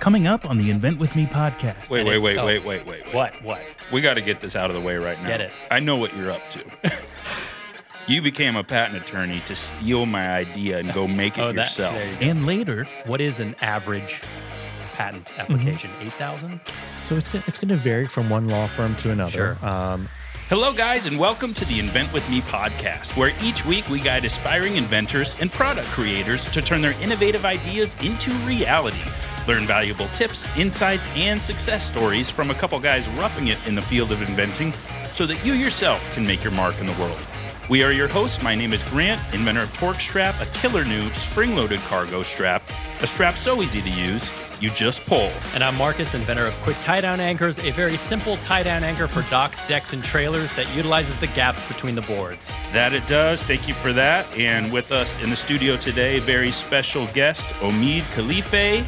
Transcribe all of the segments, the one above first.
Coming up on the Invent With Me podcast. Wait. What? We got to get this out of the way right now. Get it. I know what you're up to. You became a patent attorney to steal my idea and go make it yourself. There you go. And later, What is an average patent application? 8,000? So it's going to vary from one law firm to another. Sure. Hello, guys, and welcome to the Invent With Me podcast, where each week we guide aspiring inventors and product creators to turn their innovative ideas into reality. Learn valuable tips, insights, and success stories from a couple guys roughing it in the field of inventing so that you yourself can make your mark in the world. We are your hosts. My name is Grant, inventor of TorkStrap, a killer new spring-loaded cargo strap, a strap so easy to use, you just pull. And I'm Marcus, inventor of quick tie-down anchors, a very simple tie-down anchor for docks, decks, and trailers that utilizes the gaps between the boards. That it does. Thank you for that. And with us in the studio today, very special guest, Omid Khalife.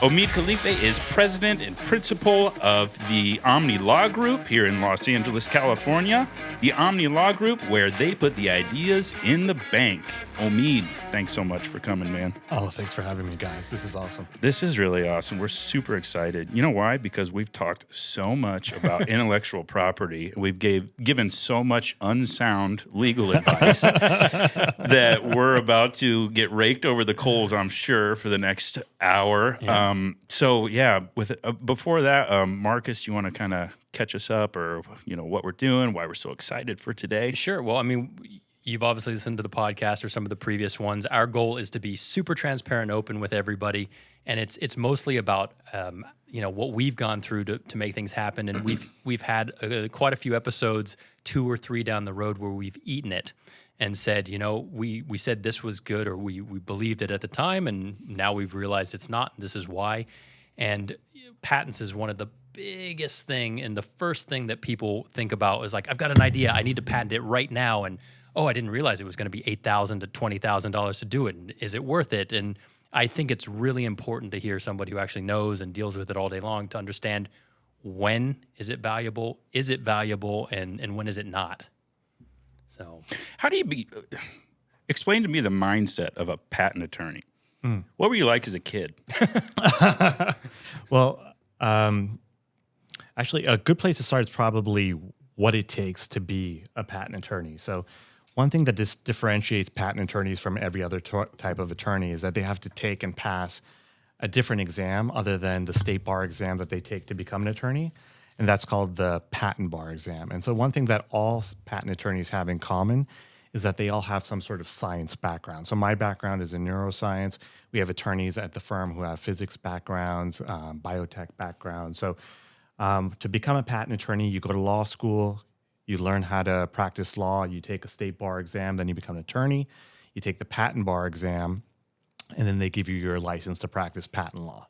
Omid Khalife is president and principal of the Omni Law Group here in Los Angeles, California. The Omni Law Group, where they put the ideas in the bank. Omid, thanks so much for coming, man. Oh, thanks for having me, guys. This is awesome. This is really awesome. We're super excited. You know why? Because we've talked so much about intellectual property. We've given so much unsound legal advice that we're about to get raked over the coals, I'm sure, for the next hour. Yeah. Before that, Marcus, you want to kind of catch us up, or what we're doing, why we're so excited for today? Sure. Well, I mean, you've obviously listened to the podcast or some of the previous ones. Our goal is to be super transparent and open with everybody, and it's mostly about what we've gone through to make things happen. And we've had quite a few episodes, 2 or 3 down the road, where we've eaten it and said, we said this was good, or we believed it at the time, and now we've realized it's not, and this is why. And patents is one of the biggest thing, and the first thing that people think about is like, I've got an idea, I need to patent it right now, and I didn't realize it was going to be $8,000 to $20,000 to do it, and is it worth it? And I think it's really important to hear somebody who actually knows and deals with it all day long to understand when is it valuable, and when is it not. So, how do you explain to me the mindset of a patent attorney? What were you like as a kid? Well, actually, a good place to start is probably what it takes to be a patent attorney. So one thing that differentiates patent attorneys from every other type of attorney is that they have to take and pass a different exam other than the state bar exam that they take to become an attorney. And that's called the patent bar exam. And so one thing that all patent attorneys have in common is that they all have some sort of science background. So my background is in neuroscience. We have attorneys at the firm who have physics backgrounds, biotech backgrounds. So to become a patent attorney, you go to law school, you learn how to practice law, you take a state bar exam, then you become an attorney, you take the patent bar exam, and then they give you your license to practice patent law.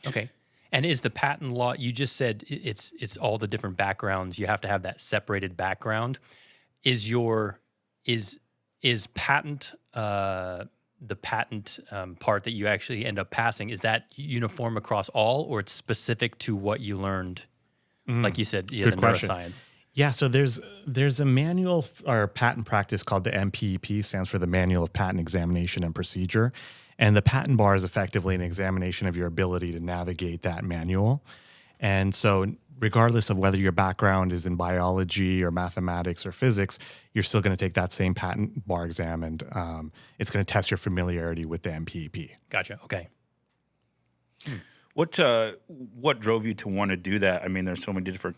okay. And is the patent law, you just said it's all the different backgrounds, you have to have that separated background. Is patent, the patent part that you actually end up passing, is that uniform across all, or it's specific to what you learned? Like you said, the question. neuroscience. Yeah, so there's a manual or patent practice called the MPEP, stands for the Manual of Patent Examination and Procedure. And the patent bar is effectively an examination of your ability to navigate that manual. And so regardless of whether your background is in biology or mathematics or physics, you're still going to take that same patent bar exam, and it's going to test your familiarity with the MPEP. Gotcha. Okay. What drove you to want to do that? I mean, there's so many different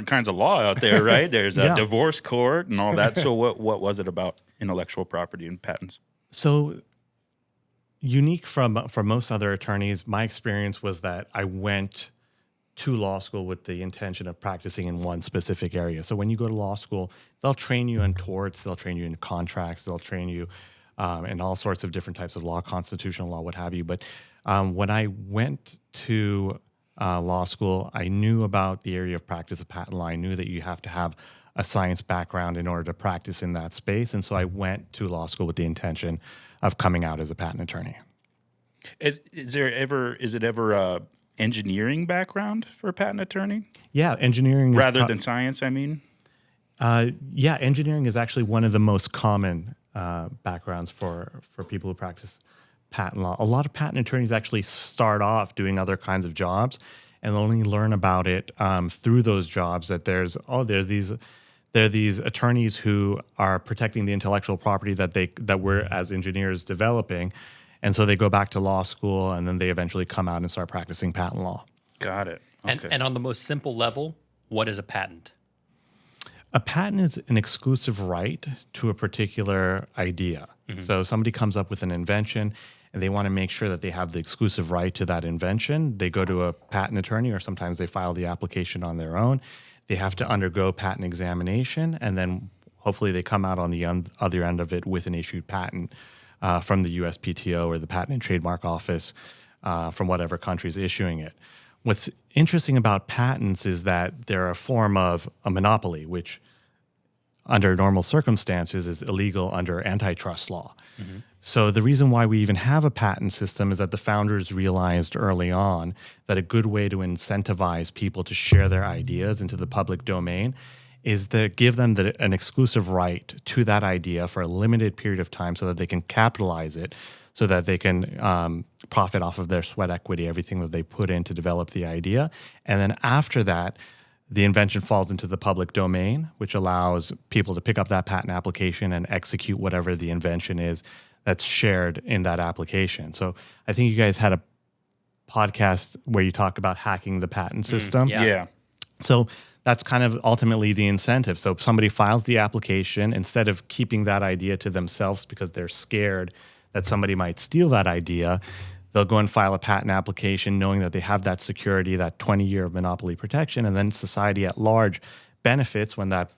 kinds of law out there, right? There's a divorce court and all that. So what was it about intellectual property and patents? So unique from most other attorneys, my experience was that I went to law school with the intention of practicing in one specific area. So when you go to law school, they'll train you in torts, they'll train you in contracts, they'll train you in all sorts of different types of law, constitutional law, what have you. But when I went to law school, I knew about the area of practice of patent law. I knew that you have to have a science background in order to practice in that space. And so I went to law school with the intention of coming out as a patent attorney. Is it ever a engineering background for a patent attorney? Yeah, engineering rather than science, I mean? Engineering is actually one of the most common backgrounds for people who practice patent law. A lot of patent attorneys actually start off doing other kinds of jobs and only learn about it through those jobs, that there are these attorneys who are protecting the intellectual property that we're as engineers developing. And so they go back to law school, and then they eventually come out and start practicing patent law. Got it. Okay. And on the most simple level, what is a patent? A patent is an exclusive right to a particular idea. So somebody comes up with an invention and they want to make sure that they have the exclusive right to that invention. They go to a patent attorney, or sometimes they file the application on their own. They have to undergo patent examination, and then hopefully they come out on the other end of it with an issued patent from the USPTO or the Patent and Trademark Office from whatever country is issuing it. What's interesting about patents is that they're a form of a monopoly, which under normal circumstances is illegal under antitrust law. So the reason why we even have a patent system is that the founders realized early on that a good way to incentivize people to share their ideas into the public domain is to give them an exclusive right to that idea for a limited period of time so that they can capitalize it, so that they can profit off of their sweat equity, everything that they put in to develop the idea. And then after that, the invention falls into the public domain, which allows people to pick up that patent application and execute whatever the invention is that's shared in that application. So I think you guys had a podcast where you talk about hacking the patent system. Yeah. So that's kind of ultimately the incentive. So if somebody files the application, instead of keeping that idea to themselves because they're scared that somebody might steal that idea, they'll go and file a patent application knowing that they have that security, that 20-year of monopoly protection, and then society at large benefits when that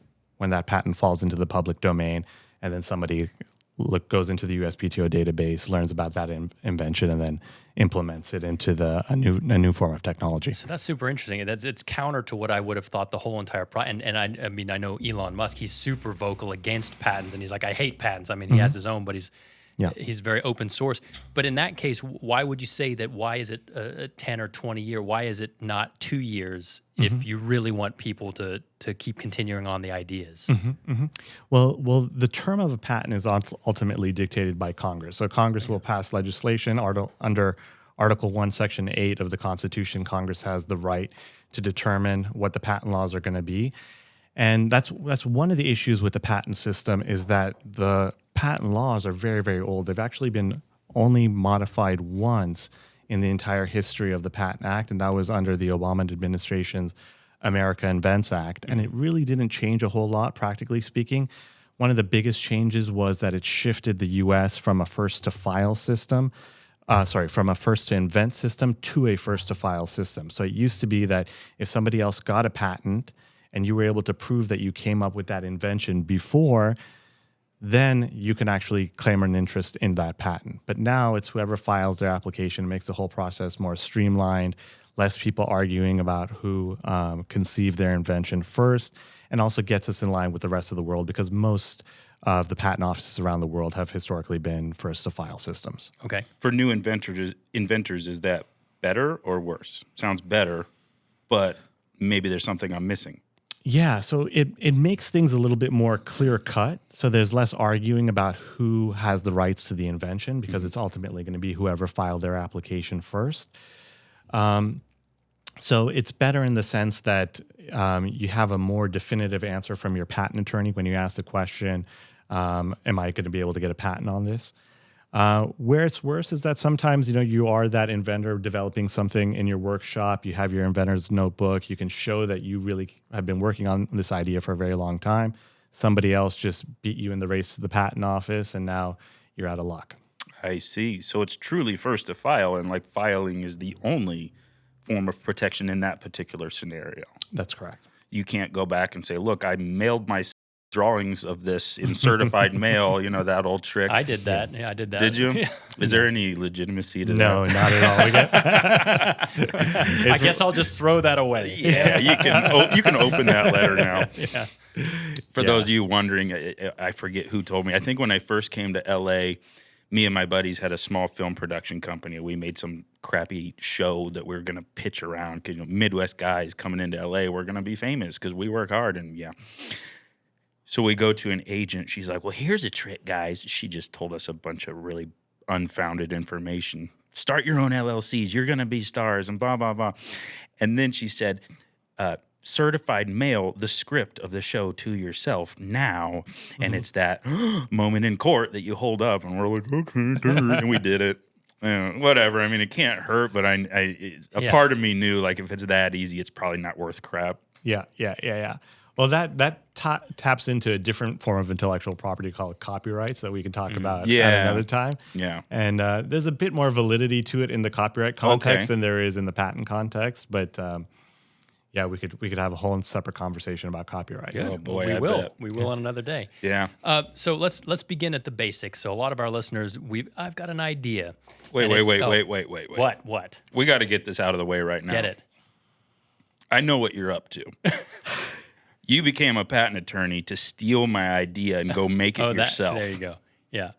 patent falls into the public domain, and then somebody goes into the USPTO database, learns about that invention, and then implements it into a new form of technology. So that's super interesting. It's counter to what I would have thought the whole entire and I mean, I know Elon Musk, he's super vocal against patents, and he's like, I hate patents. I mean, he has his own, but he's very open source. But in that case, why would you say that? Why is it a 10 or 20 year? Why is it not 2 years if you really want people to keep continuing on the ideas? Well, the term of a patent is ultimately dictated by Congress. So Congress will pass legislation under Article 1, Section 8 of the Constitution. Congress has the right to determine what the patent laws are going to be. And that's one of the issues with the patent system, is that the patent laws are very, very old. They've actually been only modified once in the entire history of the Patent Act, and that was under the Obama administration's America Invents Act. And it really didn't change a whole lot, practically speaking. One of the biggest changes was that it shifted the U.S. from a first-to-file system, from a first-to-invent system to a first-to-file system. So it used to be that if somebody else got a patent and you were able to prove that you came up with that invention before, then you can actually claim an interest in that patent. But now it's whoever files their application. It makes the whole process more streamlined, less people arguing about who conceived their invention first, and also gets us in line with the rest of the world, because most of the patent offices around the world have historically been first-to-file systems. Okay. For new inventors, is that better or worse? Sounds better, but maybe there's something I'm missing. Yeah, so it makes things a little bit more clear-cut. So there's less arguing about who has the rights to the invention, because it's ultimately going to be whoever filed their application first. So it's better in the sense that you have a more definitive answer from your patent attorney when you ask the question, am I going to be able to get a patent on this? Where it's worse is that sometimes, you are that inventor developing something in your workshop. You have your inventor's notebook. You can show that you really have been working on this idea for a very long time. Somebody else just beat you in the race to the patent office, and now you're out of luck. I see. So it's truly first to file, and filing is the only form of protection in that particular scenario. That's correct. You can't go back and say, look, I mailed my drawings of this in certified mail, that old trick. I did that. Yeah, I did that. Did you? Is there any legitimacy to that? No, not at all. I guess I'll just throw that away. Yeah, you can open that letter now. Yeah. For those of you wondering, I forget who told me. I think when I first came to L.A., me and my buddies had a small film production company. We made some crappy show that we were going to pitch around, because Midwest guys coming into L.A., we're going to be famous because we work hard, and So we go to an agent. She's like, well, here's a trick, guys. She just told us a bunch of really unfounded information. Start your own LLCs. You're going to be stars and blah, blah, blah. And then she said, certified mail the script of the show to yourself now. And it's that moment in court that you hold up and we're like, okay, and we did it. Whatever. I mean, it can't hurt, but a part of me knew, like, if it's that easy, it's probably not worth crap. Yeah. Well, that taps into a different form of intellectual property called copyrights that we can talk about at another time. Yeah. And there's a bit more validity to it in the copyright context than there is in the patent context. But we could have a whole separate conversation about copyright. Yeah. Oh boy, we I will. bet. We will on another day. Yeah. So let's begin at the basics. So a lot of our listeners, I've got an idea. Wait. What? We got to get this out of the way right now. Get it. I know what you're up to. You became a patent attorney to steal my idea and go make it yourself. There you go. Yeah.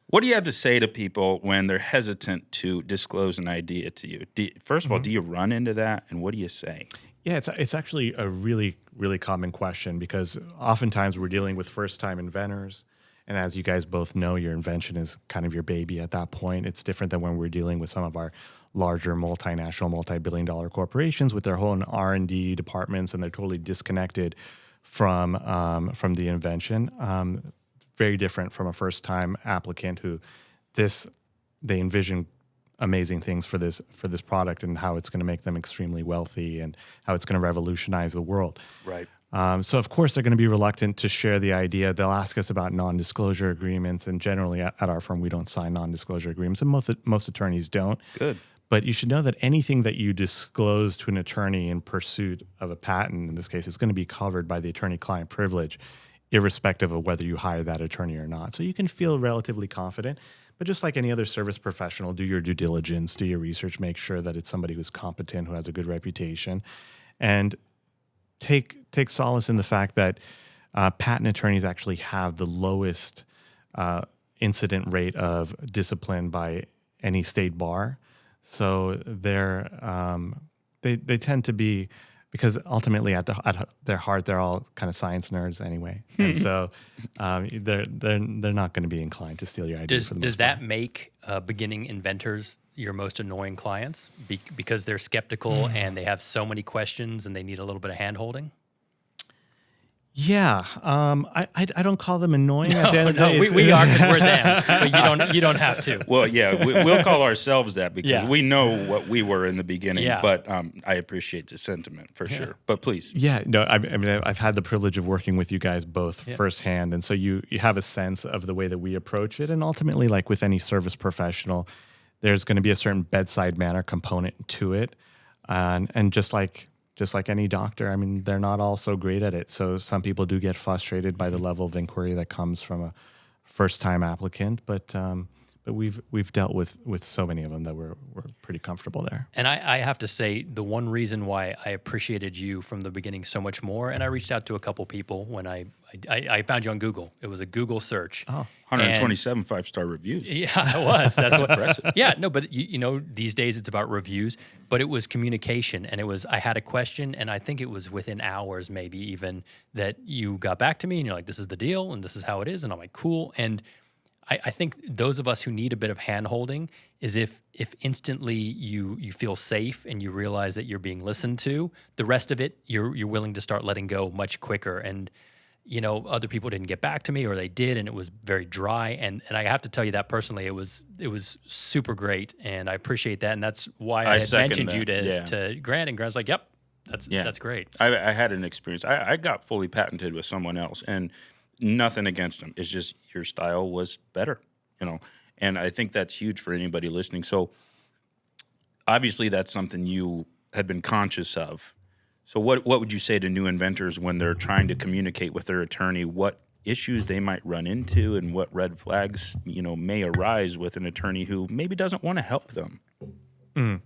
What do you have to say to people when they're hesitant to disclose an idea to you? First of all, do you run into that, and what do you say? Yeah, it's actually a really, really common question because oftentimes we're dealing with first-time inventors. And as you guys both know, your invention is kind of your baby at that point. It's different than when we're dealing with some of our larger multinational, multi-billion-dollar corporations with their whole R&D departments, and they're totally disconnected from the invention. Very different from a first-time applicant who they envision amazing things for this product and how it's going to make them extremely wealthy and how it's going to revolutionize the world. Right. So, of course, they're going to be reluctant to share the idea. They'll ask us about non-disclosure agreements, and generally at our firm, we don't sign non-disclosure agreements, and most attorneys don't. Good. But you should know that anything that you disclose to an attorney in pursuit of a patent, in this case, is going to be covered by the attorney-client privilege, irrespective of whether you hire that attorney or not. So you can feel relatively confident. But just like any other service professional, do your due diligence, do your research, make sure that it's somebody who's competent, who has a good reputation, and take solace in the fact that patent attorneys actually have the lowest incident rate of discipline by any state bar. So they tend to be, because ultimately at their heart they're all kind of science nerds anyway, and so they're not going to be inclined to steal your ideas. Does that make beginning inventors your most annoying clients because they're skeptical and they have so many questions and they need a little bit of hand-holding? Yeah, I don't call them annoying. At the end of the day, we are because we're them, but you don't have to. Well, yeah, we'll call ourselves that because we know what we were in the beginning. Yeah. But I appreciate the sentiment for sure. But please, I mean, I've had the privilege of working with you guys both firsthand, and so you have a sense of the way that we approach it, and ultimately, like with any service professional, there's going to be a certain bedside manner component to it, and just like any doctor, I mean, they're not all so great at it. So some people do get frustrated by the level of inquiry that comes from a first-time applicant, but we've dealt with so many of them that we're pretty comfortable there. And I have to say, the one reason why I appreciated you from the beginning so much more, and I reached out to a couple people when I found you on Google. It was a Google search. Oh, 127 five-star reviews. Yeah, it was. That's impressive. Yeah, no, but you know, these days it's about reviews, but it was communication, and I had a question, and I think it was within hours, maybe even, that you got back to me, and you're like, "This is the deal, and this is how it is," and I'm like, "Cool." And I think those of us who need a bit of hand-holding is if instantly you feel safe and you realize that you're being listened to, the rest of it you're willing to start letting go much quicker. And you know, other people didn't get back to me, or they did, and it was very dry. And I have to tell you that personally, it was super great, and I appreciate that. And that's why I had mentioned you to Grant, and Grant's like, "Yep, that's great." I had an experience. I got fully patented with someone else, and nothing against them. It's just your style was better, you know. And I think that's huge for anybody listening. So obviously that's something you had been conscious of. So what would you say to new inventors when they're trying to communicate with their attorney, what issues they might run into and what red flags, you know, may arise with an attorney who maybe doesn't want to help them? You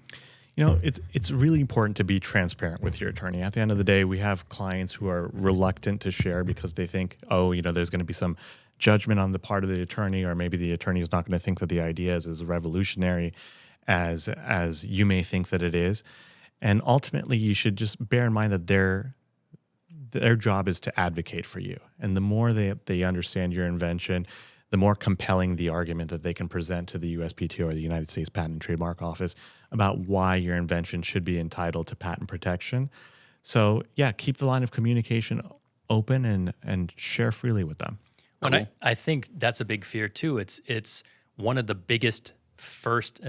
know, it's really important to be transparent with your attorney. At the end of the day, we have clients who are reluctant to share because they think, oh, you know, there's going to be some judgment on the part of the attorney, or maybe the attorney is not going to think that the idea is as revolutionary as you may think that it is. And ultimately, you should just bear in mind that their job is to advocate for you. And the more they understand your invention, the more compelling the argument that they can present to the USPTO or the United States Patent and Trademark Office about why your invention should be entitled to patent protection. So yeah, keep the line of communication open and share freely with them. Cool. And I think that's a big fear too. It's one of the biggest first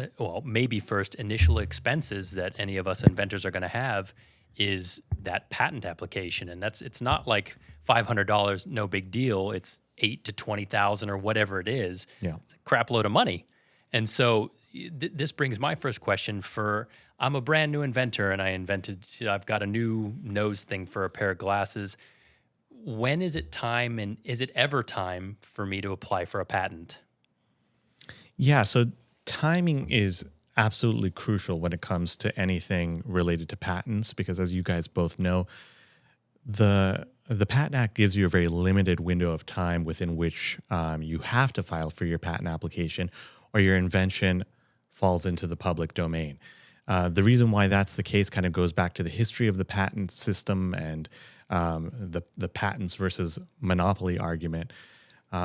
initial expenses that any of us inventors are going to have is that patent application. And it's not like $500, no big deal. It's $8,000 to $20,000 or whatever it is. Yeah. It's a crap load of money. And so this brings my first question I'm a brand new inventor and I've got a new nose thing for a pair of glasses. When is it time, and is it ever time for me to apply for a patent? Yeah, so timing is absolutely crucial when it comes to anything related to patents, because as you guys both know, the Patent Act gives you a very limited window of time within which you have to file for your patent application or your invention falls into the public domain. The reason why that's the case kind of goes back to the history of the patent system and the patents versus monopoly argument.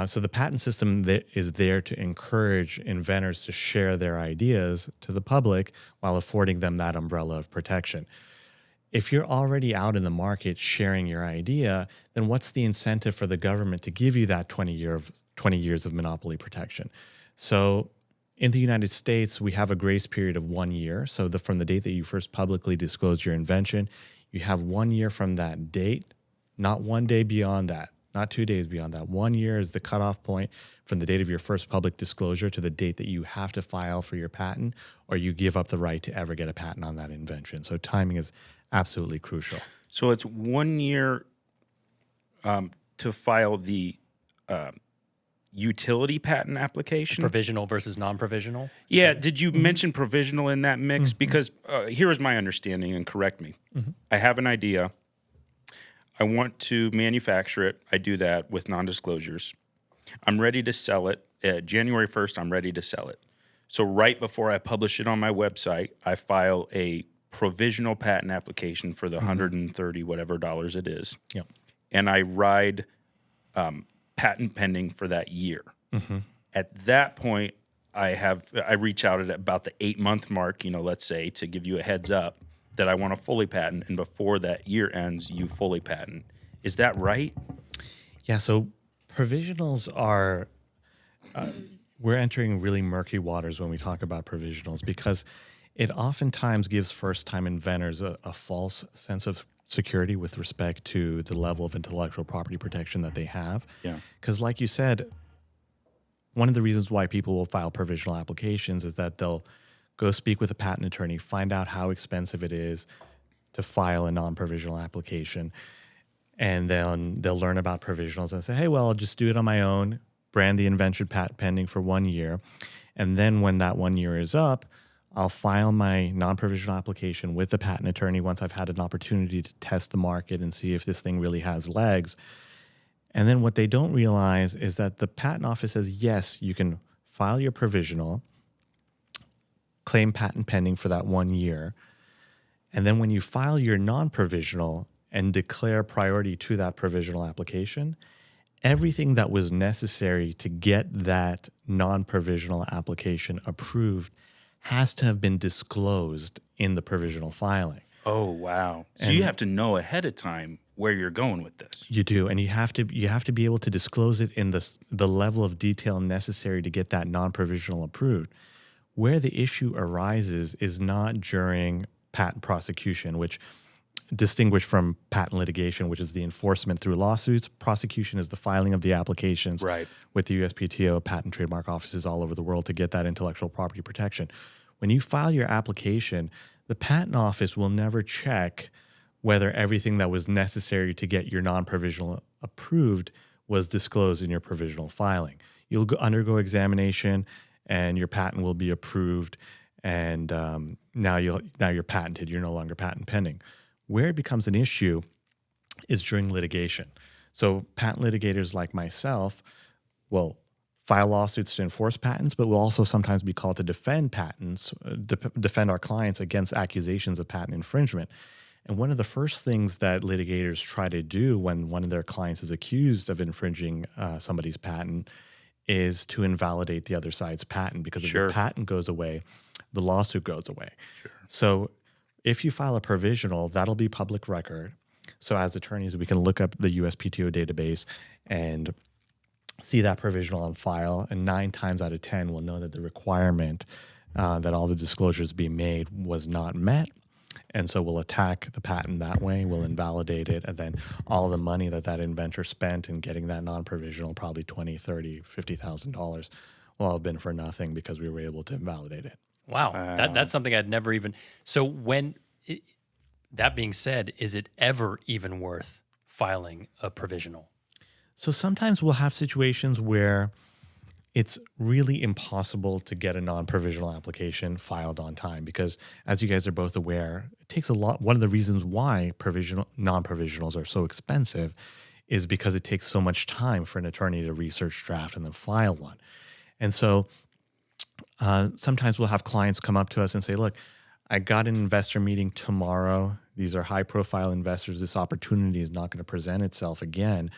So the patent system is there to encourage inventors to share their ideas to the public while affording them that umbrella of protection. If you're already out in the market sharing your idea, then what's the incentive for the government to give you that 20 years of monopoly protection? So in the United States, we have a grace period of 1 year. So from the date that you first publicly disclosed your invention, you have 1 year from that date, not 1 day beyond that, not 2 days beyond that. 1 year is the cutoff point from the date of your first public disclosure to the date that you have to file for your patent, or you give up the right to ever get a patent on that invention. So timing is absolutely crucial. So it's 1 year to file the utility patent application. Provisional versus non-provisional? Yeah. Did you mention provisional in that mix? Because here is my understanding, and correct me. I have an idea. I want to manufacture it. I do that with non-disclosures. I'm ready to sell it. January 1st, I'm ready to sell it. So right before I publish it on my website, I file a provisional patent application for the $130 whatever dollars it is. Yep. And I ride patent pending for that year. At that point, I reach out at about the 8-month mark, let's say, to give you a heads up that I want to fully patent, and before that year ends, you fully patent. Is that right? Yeah, so provisionals are, we're entering really murky waters when we talk about provisionals, because it oftentimes gives first-time inventors a false sense of security with respect to the level of intellectual property protection that they have. Yeah. Because like you said, one of the reasons why people will file provisional applications is that they'll go speak with a patent attorney, find out how expensive it is to file a non-provisional application, and then they'll learn about provisionals and say, hey, well, I'll just do it on my own, brand the invention patent pending for 1 year, and then when that 1 year is up, I'll file my non-provisional application with the patent attorney once I've had an opportunity to test the market and see if this thing really has legs. And then what they don't realize is that the patent office says, yes, you can file your provisional, claim patent pending for that 1 year. And then when you file your non-provisional and declare priority to that provisional application, everything that was necessary to get that non-provisional application approved has to have been disclosed in the provisional filing. Oh, wow. So you have to know ahead of time where you're going with this. You do, and you have to be able to disclose it in the level of detail necessary to get that non-provisional approved. Where the issue arises is not during patent prosecution, which distinguished from patent litigation, which is the enforcement through lawsuits. Prosecution is the filing of the applications with the USPTO, patent trademark offices all over the world to get that intellectual property protection. When you file your application, the patent office will never check whether everything that was necessary to get your non-provisional approved was disclosed in your provisional filing. You'll undergo examination, and your patent will be approved, and now you're patented. You're no longer patent pending. Where it becomes an issue is during litigation. So patent litigators like myself will file lawsuits to enforce patents, but will also sometimes be called to defend patents, defend our clients against accusations of patent infringement. And one of the first things that litigators try to do when one of their clients is accused of infringing somebody's patent is to invalidate the other side's patent, because if the patent goes away, the lawsuit goes away. So if you file a provisional, that'll be public record. So as attorneys, we can look up the USPTO database and see that provisional on file, and 9 times out of 10 we'll know that the requirement that all the disclosures be made was not met. And so we'll attack the patent that way, we'll invalidate it, and then all the money that inventor spent in getting that non-provisional, probably $20,000, $30,000, $50,000, will all have been for nothing because we were able to invalidate it. Wow. That's something I'd never even... So that being said, is it ever even worth filing a provisional? So sometimes we'll have situations where it's really impossible to get a non-provisional application filed on time because, as you guys are both aware, it takes a lot. One of the reasons why non-provisionals are so expensive is because it takes so much time for an attorney to research, draft, and then file one. And so sometimes we'll have clients come up to us and say, look, I got an investor meeting tomorrow. These are high-profile investors. This opportunity is not going to present itself again.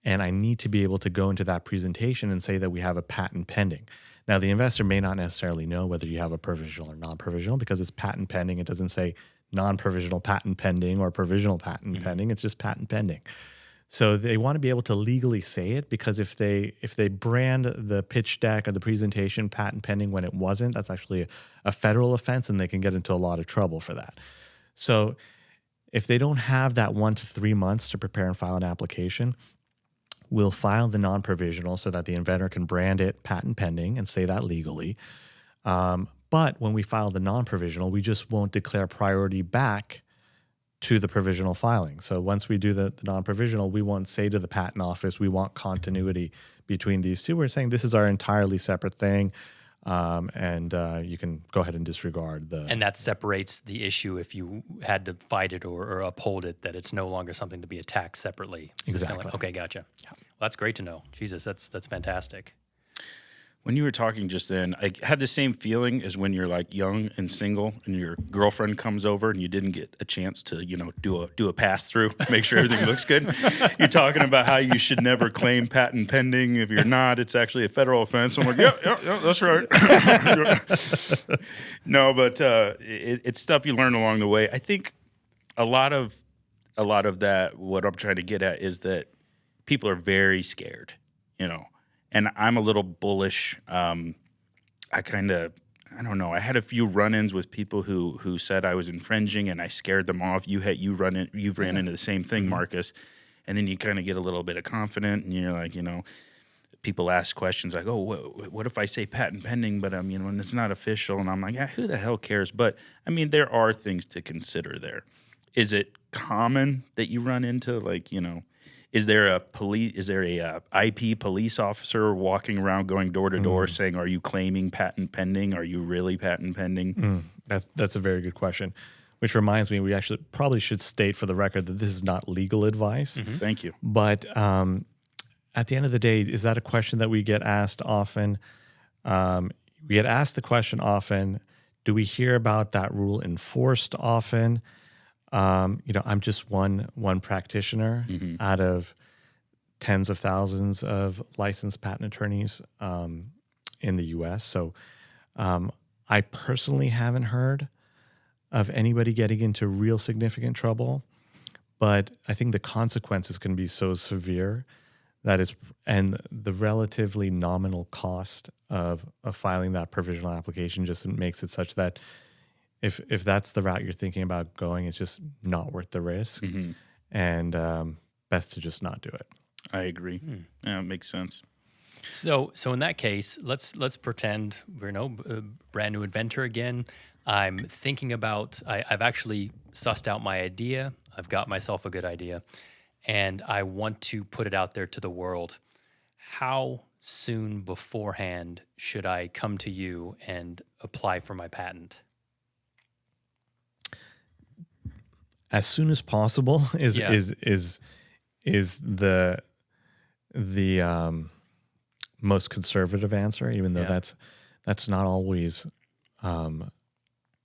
And I need to be able to go into that presentation and say that we have a patent pending. Now, the investor may not necessarily know whether you have a provisional or non-provisional because it's patent pending. It doesn't say non-provisional patent pending or provisional patent pending. It's just patent pending. So they want to be able to legally say it, because if they brand the pitch deck or the presentation patent pending when it wasn't, that's actually a federal offense, and they can get into a lot of trouble for that. So if they don't have that 1 to 3 months to prepare and file an application, we'll file the non-provisional so that the inventor can brand it patent pending and say that legally. But when we file the non-provisional, we just won't declare priority back to the provisional filing. So once we do the non-provisional, we won't say to the patent office, we want continuity between these two. We're saying this is our entirely separate thing, and you can go ahead and disregard the... And that separates the issue if you had to fight it or uphold it, that it's no longer something to be attacked separately. Exactly. Okay, gotcha. Yeah. Well, that's great to know. Jesus, that's fantastic. When you were talking just then, I had the same feeling as when you're like young and single and your girlfriend comes over and you didn't get a chance to, do a pass through, make sure everything looks good. You're talking about how you should never claim patent pending. If you're not, it's actually a federal offense. I'm like, yeah, that's right. No, but it's stuff you learn along the way. I think a lot of that, what I'm trying to get at is that people are very scared, And I'm a little bullish. I don't know. I had a few run-ins with people who said I was infringing, and I scared them off. You've ran into the same thing, Marcus. And then you kind of get a little bit of confident, and you're like, people ask questions like, "Oh, what if I say patent pending, but when it's not official?" And I'm like, "Yeah, who the hell cares?" But there are things to consider there. Is it common that you run into Is there a IP police officer walking around going door to door saying, "Are you claiming patent pending? Are you really patent pending?" That's a very good question. Which reminds me, we actually probably should state for the record that this is not legal advice. Thank you. But at the end of the day, is that a question that we get asked often? We get asked the question often. Do we hear about that rule enforced often? I'm just one practitioner out of tens of thousands of licensed patent attorneys in the U.S. So I personally haven't heard of anybody getting into real significant trouble, but I think the consequences can be so severe and the relatively nominal cost of filing that provisional application just makes it such that if that's the route you're thinking about going, it's just not worth the risk, and best to just not do it. I agree. Yeah, it makes sense. So in that case, let's pretend we're a brand new inventor again. I'm thinking about. I've actually sussed out my idea. I've got myself a good idea, and I want to put it out there to the world. How soon beforehand should I come to you and apply for my patent? As soon as possible is the most conservative answer, even though that's not always a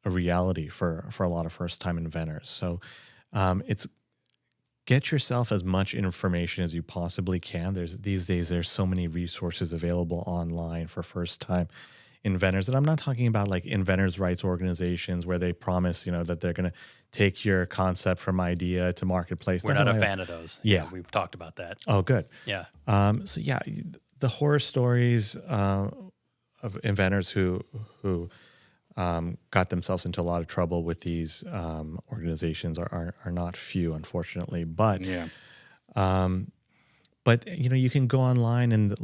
reality for a lot of first time inventors. So it's get yourself as much information as you possibly can. These days there's so many resources available online for first-time inventors, and I'm not talking about like inventors' rights organizations where they promise, that they're going to take your concept from idea to marketplace. We're not a fan of those. Yeah, we've talked about that. Oh, good. Yeah. So yeah, the horror stories of inventors who got themselves into a lot of trouble with these organizations are not few, unfortunately. But But you can go online and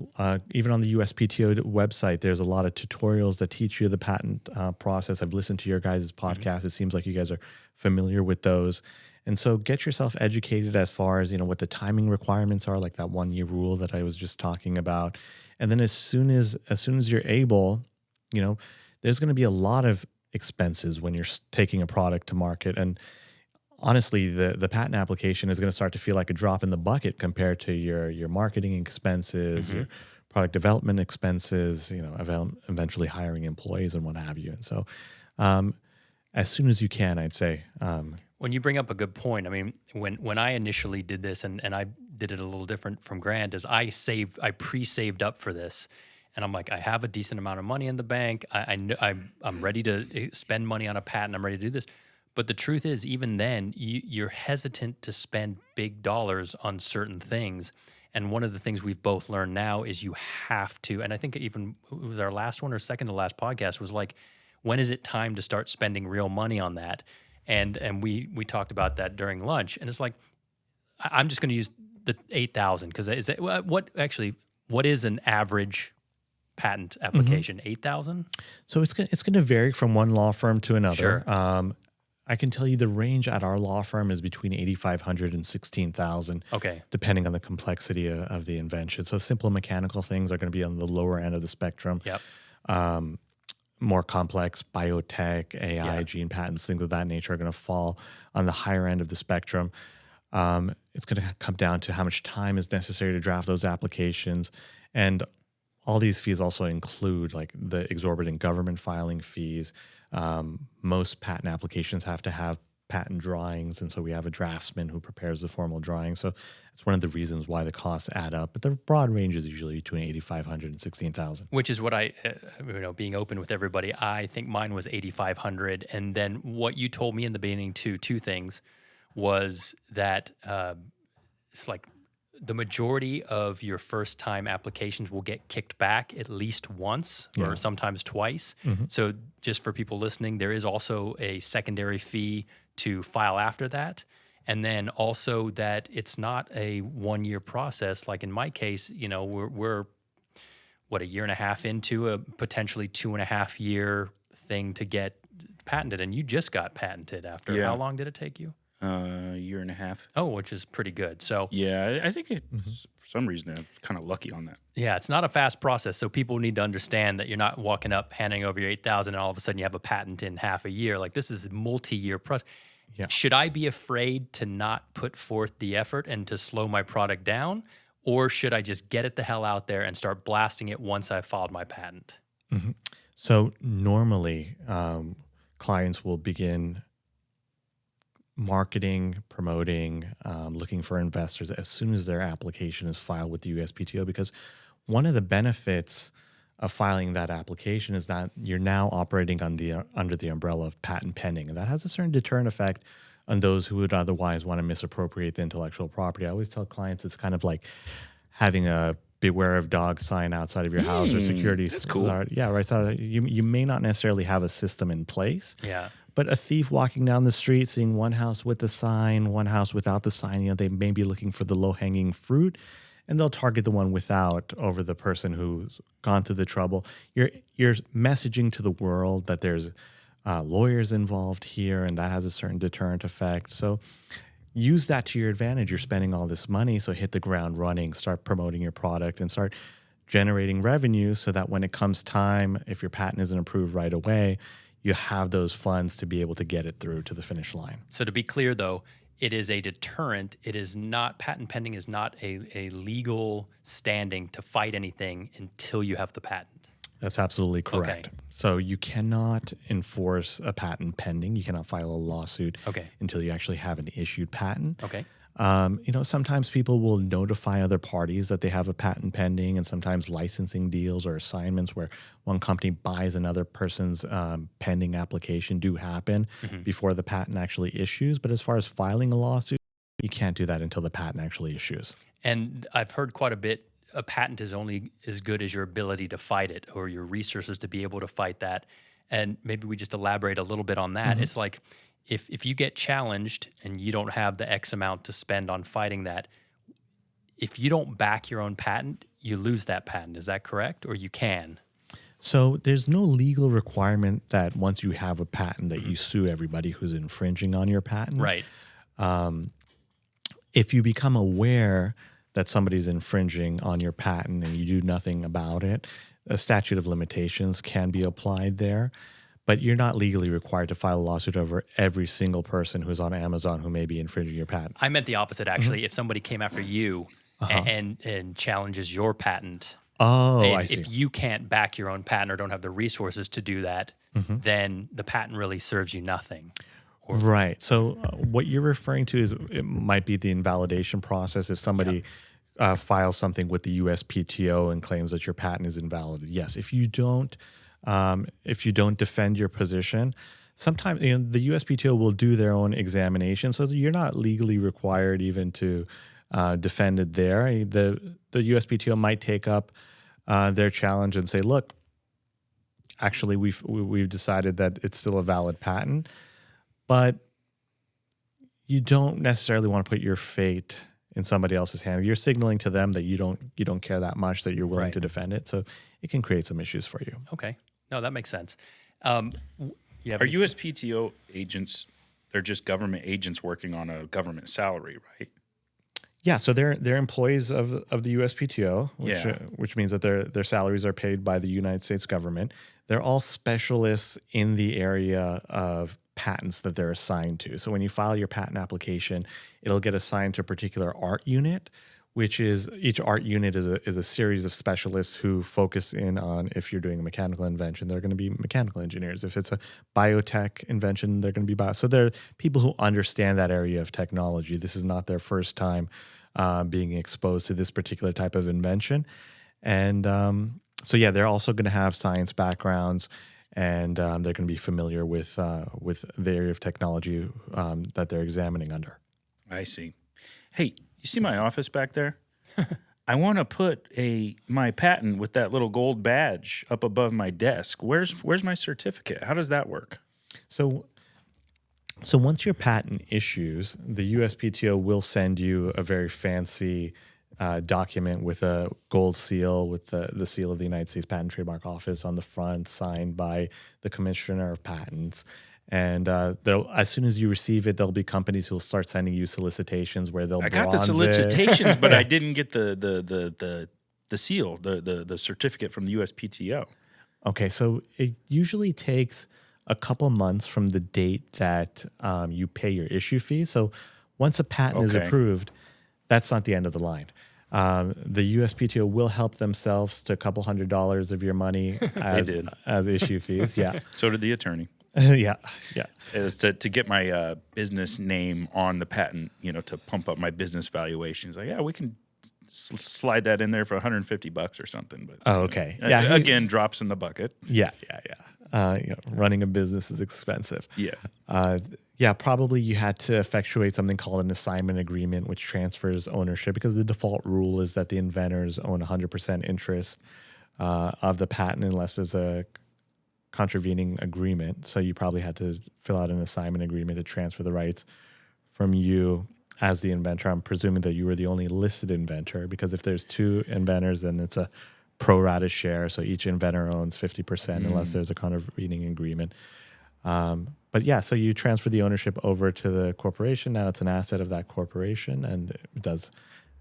even on the USPTO website, there's a lot of tutorials that teach you the patent process. I've listened to your guys' podcast. It seems like you guys are familiar with those. And so get yourself educated as far as, what the timing requirements are, like that 1 year rule that I was just talking about. And then as soon as you're able, there's going to be a lot of expenses when you're taking a product to market. And honestly, the patent application is going to start to feel like a drop in the bucket compared to your marketing expenses, your product development expenses, eventually hiring employees and what have you. And so as soon as you can, I'd say. When you bring up a good point, I mean, when I initially did this, and I did it a little different from Grant, is I pre-saved up for this. And I'm like, I have a decent amount of money in the bank. I'm ready to spend money on a patent. I'm ready to do this. But the truth is, even then, you're hesitant to spend big dollars on certain things. And one of the things we've both learned now is you have to, and I think even it was our last one or second to last podcast, was like, when is it time to start spending real money on that? And we talked about that during lunch. And it's like, I'm just going to use the 8,000 because what is an average patent application? 8,000? So it's going to vary from one law firm to another. Sure. I can tell you the range at our law firm is between 8,500 and 16,000. Okay. Depending on the complexity of the invention. So simple mechanical things are going to be on the lower end of the spectrum. Yep. More complex biotech, AI, gene patents, things of that nature are going to fall on the higher end of the spectrum. It's going to come down to how much time is necessary to draft those applications. And all these fees also include like the exorbitant government filing fees. Most patent applications have to have patent drawings, and so we have a draftsman who prepares the formal drawing. So that's one of the reasons why the costs add up. But the broad range is usually between 8,500 and 16,000. Which is what I, being open with everybody, I think mine was 8,500. And then what you told me in the beginning too, two things, was that it's like the majority of your first time applications will get kicked back at least once or sometimes twice. So just for people listening, there is also a secondary fee to file after that. And then also that it's not a 1 year process. Like in my case, we're a year and a half into a potentially 2.5 year thing to get patented. And you just got patented after. How long did it take you? A year and a half. Oh, which is pretty good. So yeah, I think for some reason I'm kind of lucky on that. Yeah, it's not a fast process. So people need to understand that you're not walking up, handing over your 8,000, and all of a sudden you have a patent in half a year. Like this is a multi-year process. Yeah. Should I be afraid to not put forth the effort and to slow my product down, or should I just get it the hell out there and start blasting it once I've filed my patent? So normally, clients will begin marketing, promoting, looking for investors as soon as their application is filed with the USPTO, because one of the benefits of filing that application is that you're now operating under the umbrella of patent pending, and that has a certain deterrent effect on those who would otherwise want to misappropriate the intellectual property. I always tell clients it's kind of like having a beware of dog sign outside of your house or security. That's cool. Right. So you may not necessarily have a system in place. Yeah. But a thief walking down the street, seeing one house with the sign, one house without the sign, they may be looking for the low-hanging fruit, and they'll target the one without over the person who's gone through the trouble. You're messaging to the world that there's lawyers involved here, and that has a certain deterrent effect. So use that to your advantage. You're spending all this money, so hit the ground running, start promoting your product, and start generating revenue so that when it comes time, if your patent isn't approved right away, you have those funds to be able to get it through to the finish line. So to be clear, though, it is a deterrent. It is not, patent pending is not a legal standing to fight anything until you have the patent. That's absolutely correct. Okay. So you cannot enforce a patent pending. You cannot file a lawsuit Okay. until you actually have an issued patent. Okay. Sometimes people will notify other parties that they have a patent pending, and sometimes licensing deals or assignments where one company buys another person's pending application do happen before the patent actually issues. But as far as filing a lawsuit, you can't do that until the patent actually issues. And I've heard quite a bit, a patent is only as good as your ability to fight it or your resources to be able to fight that. And maybe we just elaborate a little bit on that. It's like, if you get challenged and you don't have the X amount to spend on fighting that, if you don't back your own patent, you lose that patent. Is that correct? Or you can? So there's no legal requirement that once you have a patent that you sue everybody who's infringing on your patent. Right. If you become aware that somebody's infringing on your patent and you do nothing about it, a statute of limitations can be applied there. But you're not legally required to file a lawsuit over every single person who's on Amazon who may be infringing your patent. I meant the opposite, actually. If somebody came after you and challenges your patent, I see. if you can't back your own patent or don't have the resources to do that, then the patent really serves you nothing. Right. So what you're referring to is it might be the invalidation process. If somebody files something with the USPTO and claims that your patent is invalid. Yes. If you don't defend your position, sometimes the USPTO will do their own examination, so you're not legally required even to defend it there. The USPTO might take up their challenge and say, "Look, actually, we've decided that it's still a valid patent," but you don't necessarily want to put your fate in somebody else's hand. You're signaling to them that you don't care that much, that you're willing to defend it, so it can create some issues for you. Okay. No, that makes sense. Are USPTO agents, they're just government agents working on a government salary, right? Yeah, so they're employees of the USPTO, which means that their salaries are paid by the United States government. They're all specialists in the area of patents that they're assigned to. So when you file your patent application, it'll get assigned to a particular art unit, which is each art unit is a series of specialists who focus in on, if you're doing a mechanical invention, they're going to be mechanical engineers. If it's a biotech invention, they're going to be So they're people who understand that area of technology. This is not their first time being exposed to this particular type of invention. And they're also going to have science backgrounds, and they're going to be familiar with the area of technology that they're examining under. I see. Hey, you see my office back there? I want to put my patent with that little gold badge up above my desk. Where's my certificate? How does that work? So once your patent issues, the USPTO will send you a very fancy document with a gold seal with the seal of the United States Patent and Trademark Office on the front, signed by the Commissioner of Patents. And as soon as you receive it, there'll be companies who'll start sending you solicitations where they'll got the solicitations, but I didn't get the seal, the certificate from the USPTO. Okay, so it usually takes a couple months from the date that you pay your issue fee. So once a patent is approved, that's not the end of the line. The USPTO will help themselves to a couple $100s of your money as issue fees. Yeah. So did the attorney. Yeah. It was to get my business name on the patent, to pump up my business valuation. He's like, yeah, we can slide that in there for $150 or something. But okay. Again, drops in the bucket. Yeah. Running a business is expensive. Yeah. Probably you had to effectuate something called an assignment agreement, which transfers ownership, because the default rule is that the inventors own 100% interest of the patent unless there's a contravening agreement. So you probably had to fill out an assignment agreement to transfer the rights from you as the inventor. I'm presuming that you were the only listed inventor, because if there's two inventors, then it's a pro rata share. So each inventor owns 50% unless there's a contravening agreement. So you transfer the ownership over to the corporation. Now it's an asset of that corporation, and it does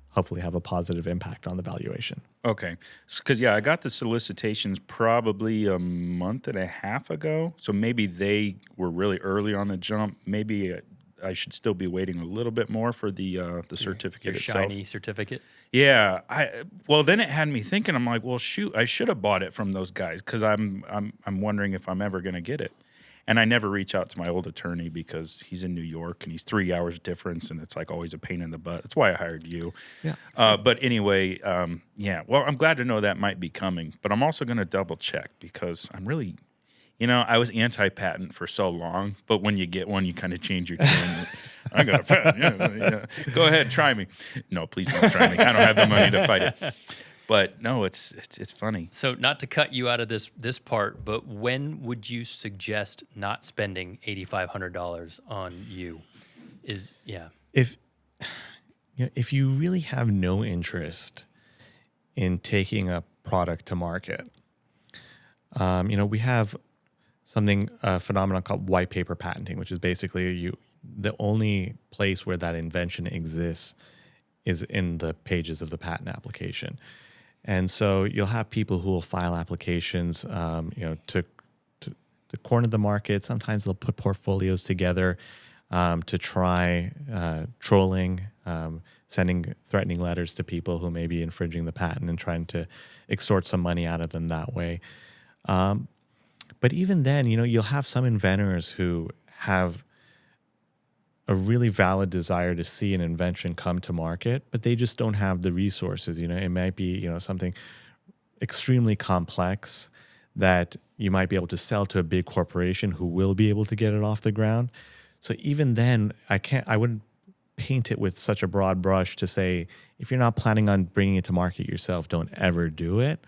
hopefully have a positive impact on the valuation. Okay. Because, I got the solicitations probably a month and a half ago. So maybe they were really early on the jump. Maybe I should still be waiting a little bit more for the certificate itself. Shiny certificate? Yeah. Then it had me thinking, I'm like, well, shoot, I should have bought it from those guys, because I'm wondering if I'm ever going to get it. And I never reach out to my old attorney because he's in New York and he's 3 hours difference, and it's like always a pain in the butt. That's why I hired you. Yeah. But anyway, yeah. Well, I'm glad to know that might be coming, but I'm also going to double check because I'm really, I was anti-patent for so long, but when you get one, you kind of change your tune. I got a patent. Yeah. Go ahead, try me. No, please don't try me. I don't have the money to fight it. But no, it's funny. So not to cut you out of this part, but when would you suggest not spending $8,500 on you? If you really have no interest in taking a product to market, we have a phenomenon called white paper patenting, which is basically the only place where that invention exists is in the pages of the patent application. And so you'll have people who will file applications, to corner the market. Sometimes they'll put portfolios together to try trolling, sending threatening letters to people who may be infringing the patent and trying to extort some money out of them that way. But even then, you'll have some inventors who have a really valid desire to see an invention come to market, but they just don't have the resources. It might be, something extremely complex that you might be able to sell to a big corporation who will be able to get it off the ground. So even then, I wouldn't paint it with such a broad brush to say, if you're not planning on bringing it to market yourself, don't ever do it.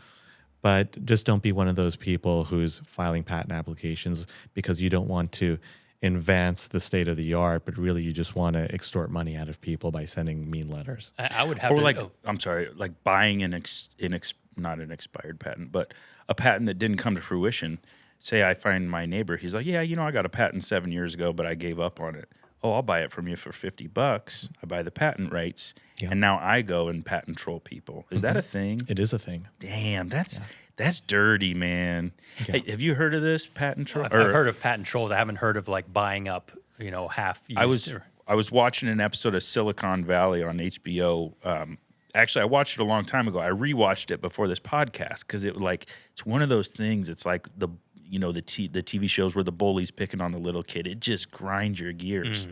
But just don't be one of those people who's filing patent applications because you don't want to advance the state of the art, but really you just want to extort money out of people by sending mean letters. I would have I'm sorry, like buying not an expired patent, but a patent that didn't come to fruition. Say I find my neighbor, he's like, yeah, I got a patent 7 years ago, but I gave up on it. Oh, I'll buy it from you for $50. I buy the patent rights, and now I go and patent troll people. Is that a thing? It is a thing. Damn, that's dirty, man. Yeah. Hey, have you heard of this patent troll? I've heard of patent trolls. I haven't heard of like buying up, half used. I was watching an episode of Silicon Valley on HBO. Actually, I watched it a long time ago. I rewatched it before this podcast because it's one of those things. It's like the TV shows where the bully's picking on the little kid. It just grinds your gears.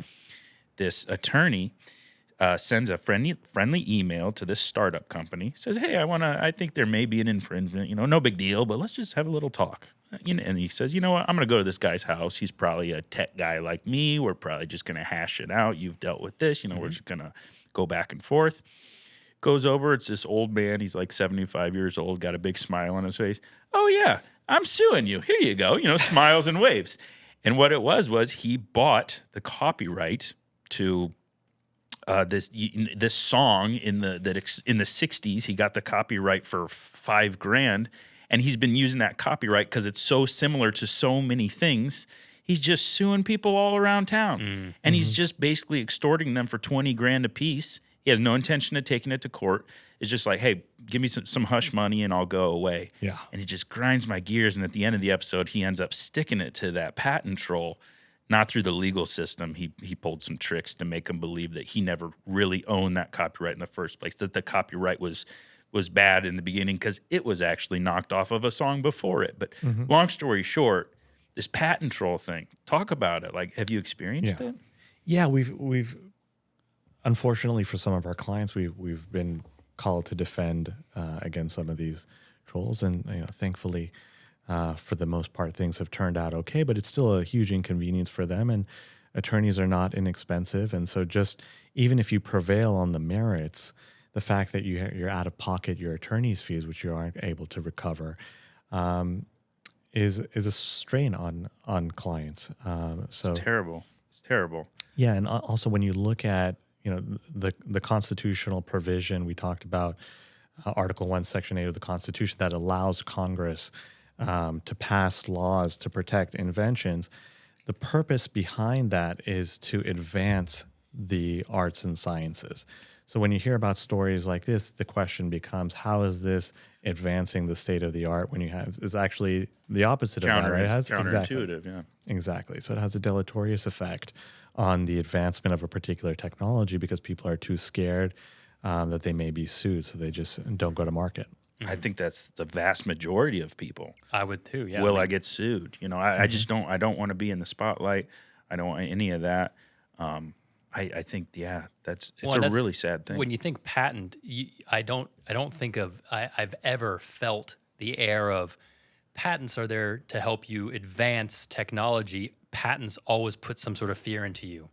This attorney sends a friendly email to this startup company. Says, "Hey, I think there may be an infringement. No big deal, but let's just have a little talk." And he says, "You know what? I'm going to go to this guy's house. He's probably a tech guy like me. We're probably just going to hash it out. You've dealt with this. We're just going to go back and forth." Goes over. It's this old man. He's like 75 years old. Got a big smile on his face. "Oh yeah, I'm suing you. Here you go." Smiles and waves. And what it was he bought the copyright to this song in the 60s. He got the copyright for $5,000, and he's been using that copyright because it's so similar to so many things. He's just suing people all around town, and he's just basically extorting them for $20,000 a piece. He has no intention of taking it to court. It's just like, hey, give me some hush money and I'll go away. Yeah. And it just grinds my gears. And at the end of the episode, he ends up sticking it to that patent troll, not through the legal system. He pulled some tricks to make him believe that he never really owned that copyright in the first place, that the copyright was bad in the beginning because it was actually knocked off of a song before it. But long story short, this patent troll thing, talk about it. Like, have you experienced it? Yeah, we've unfortunately for some of our clients, we've been called to defend against some of these trolls, and thankfully, for the most part, things have turned out okay. But it's still a huge inconvenience for them, and attorneys are not inexpensive, and so just even if you prevail on the merits, the fact that you're out of pocket your attorney's fees, which you aren't able to recover, is a strain on clients. So it's terrible. It's terrible. Yeah, and also when you look at the constitutional provision we talked about, Article 1, Section 8 of the Constitution, that allows Congress to pass laws to protect inventions. The purpose behind that is to advance the arts and sciences. So when you hear about stories like this, the question becomes, how is this advancing the state of the art when it's actually the opposite of that, right? Counterintuitive, yeah. Exactly. So it has a deleterious effect on the advancement of a particular technology because people are too scared that they may be sued, so they just don't go to market. I think that's the vast majority of people. I would too. Yeah. Will I get sued? I just don't. I don't want to be in the spotlight. I don't want any of that. I think it's a really sad thing. When you think patent, I don't think of I've ever felt the air of patents are there to help you advance technology. Patents always put some sort of fear into you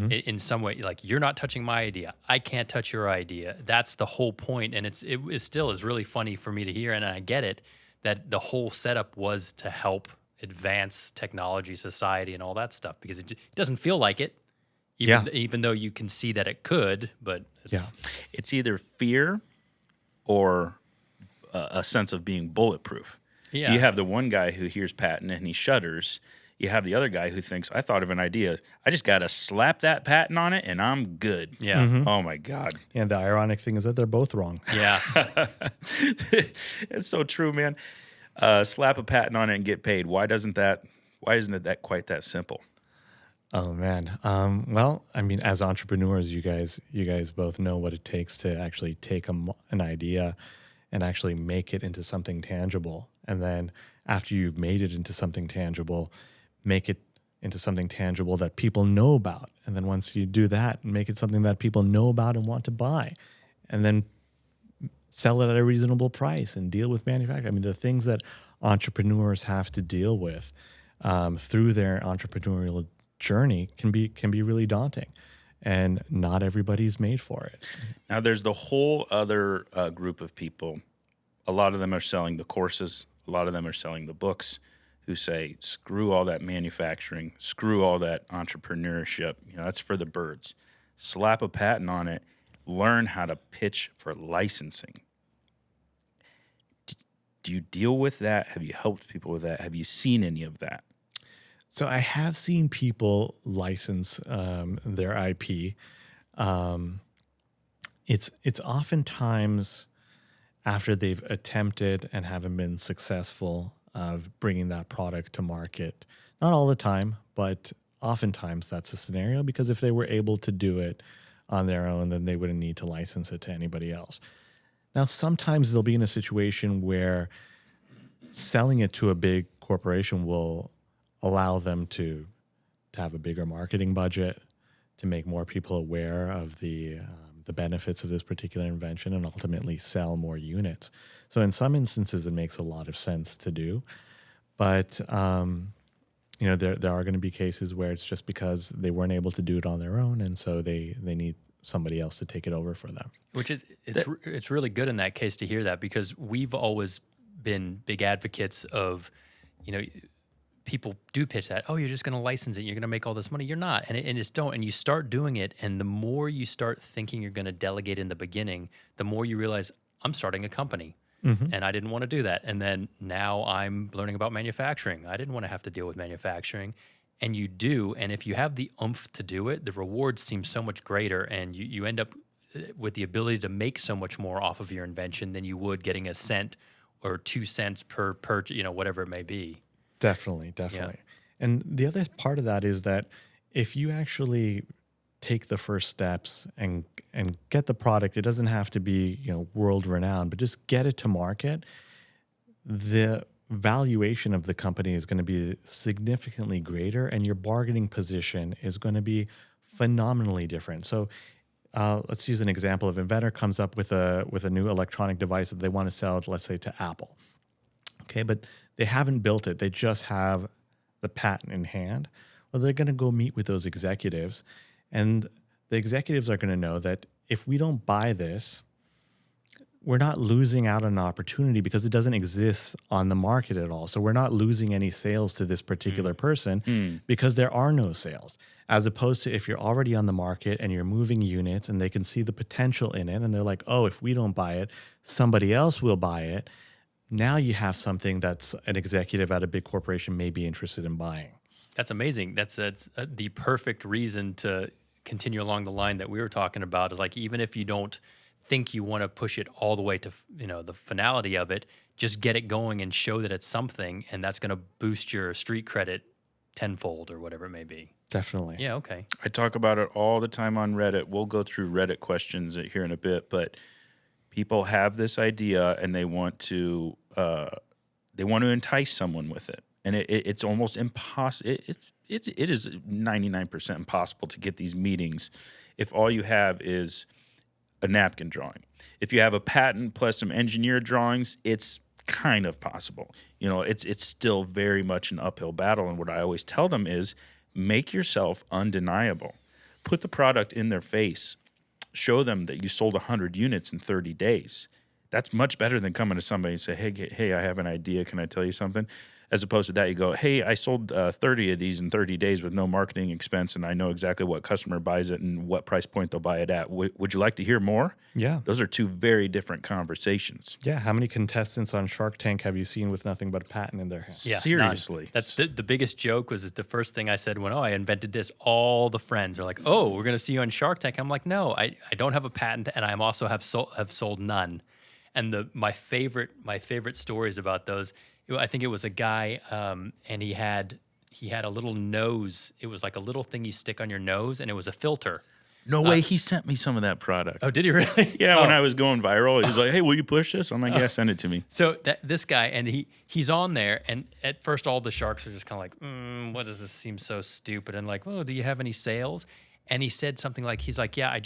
in some way. Like, you're not touching my idea. I can't touch your idea. That's the whole point. And it still is really funny for me to hear, and I get it, that the whole setup was to help advance technology, society, and all that stuff, because it doesn't feel like it. Even though you can see that it could, but it's either fear or a sense of being bulletproof. Yeah. You have the one guy who hears patent and he shudders. You have the other guy who thinks, I thought of an idea. I just got to slap that patent on it and I'm good. Yeah. Oh, my God. And the ironic thing is that they're both wrong. Yeah. It's so true, man. Slap a patent on it and get paid. Why isn't it that quite that simple? Oh man. Well, I mean, as entrepreneurs, you guys both know what it takes to actually take an idea and actually make it into something tangible. And then after you've made it into something tangible, make it into something tangible that people know about. And then once you do that, make it something that people know about and want to buy. And then sell it at a reasonable price and deal with manufacturing. I mean, the things that entrepreneurs have to deal with through their entrepreneurial journey can be really daunting, and not everybody's made for it. Now, there's the whole other group of people. A lot of them are selling the courses. A lot of them are selling the books, who say, screw all that manufacturing, screw all that entrepreneurship. That's for the birds. Slap a patent on it. Learn how to pitch for licensing. Do you deal with that? Have you helped people with that? Have you seen any of that? So I have seen people license their IP. It's oftentimes after they've attempted and haven't been successful of bringing that product to market. Not all the time, but oftentimes that's the scenario, because if they were able to do it on their own, then they wouldn't need to license it to anybody else. Now, sometimes they'll be in a situation where selling it to a big corporation will allow them to have a bigger marketing budget, to make more people aware of the benefits of this particular invention, and ultimately sell more units. So in some instances, it makes a lot of sense to do. But there are going to be cases where it's just because they weren't able to do it on their own, and so they need somebody else to take it over for them. Which is it's really good in that case to hear that, because we've always been big advocates of, people do pitch that, oh, you're just going to license it, you're going to make all this money. You're not, and it's don't. And you start doing it, and the more you start thinking you're going to delegate in the beginning, the more you realize, I'm starting a company, and I didn't want to do that. And then now I'm learning about manufacturing. I didn't want to have to deal with manufacturing. And you do, and if you have the oomph to do it, the rewards seem so much greater, and you end up with the ability to make so much more off of your invention than you would getting a cent or 2 cents per whatever it may be. Definitely. Yeah. And the other part of that is that if you actually take the first steps and get the product, it doesn't have to be world renowned, but just get it to market, the valuation of the company is going to be significantly greater, and your bargaining position is going to be phenomenally different. So let's use an example. If Inventor comes up with a new electronic device that they want to sell, let's say to Apple. Okay, but they haven't built it. They just have the patent in hand. Well, they're going to go meet with those executives, and the executives are going to know that if we don't buy this, we're not losing out on an opportunity because it doesn't exist on the market at all. So we're not losing any sales to this particular person because there are no sales. As opposed to if you're already on the market and you're moving units and they can see the potential in it, and they're like, oh, if we don't buy it, somebody else will buy it. Now you have something that's an executive at a big corporation may be interested in buying. That's amazing. That's the perfect reason to continue along the line that we were talking about. Is like, even if you don't think you want to push it all the way to the finality of it, just get it going and show that it's something, and that's going to boost your street credit tenfold or whatever it may be. Definitely. Yeah, okay. I talk about it all the time on Reddit. We'll go through Reddit questions here in a bit, but People have this idea and they want to entice someone with it, and it's almost impossible. It is 99% impossible to get these meetings if all you have is a napkin drawing. If you have a patent plus some engineer drawings, it's kind of possible. It's still very much an uphill battle. And what I always tell them is make yourself undeniable. Put the product in their face. Show them that you sold 100 units in 30 days. That's much better than coming to somebody and say, hey, I have an idea. Can I tell you something? As opposed to that, you go, hey, I sold 30 of these in 30 days with no marketing expense, and I know exactly what customer buys it and what price point they'll buy it at. Would you like to hear more? Yeah. Those are two very different conversations. Yeah. How many contestants on Shark Tank have you seen with nothing but a patent in their hand? Yeah, Seriously. None. That's the biggest joke was the first thing I said when, I invented this. All the friends are like, oh, we're going to see you on Shark Tank. I'm like, no, I don't have a patent, and I also have sold none. And my favorite stories about those, I think it was a guy, and he had a little nose. It was like a little thing you stick on your nose, and it was a filter. No way. He sent me some of that product. Oh, did he really? Yeah, when I was going viral, he was like, hey, will you push this? I'm like, yeah, send it to me. So this guy, and he's on there, and at first all the sharks are just kind of like, what does this seem so stupid? And like, oh, do you have any sales? And he said something like, he's like, yeah, I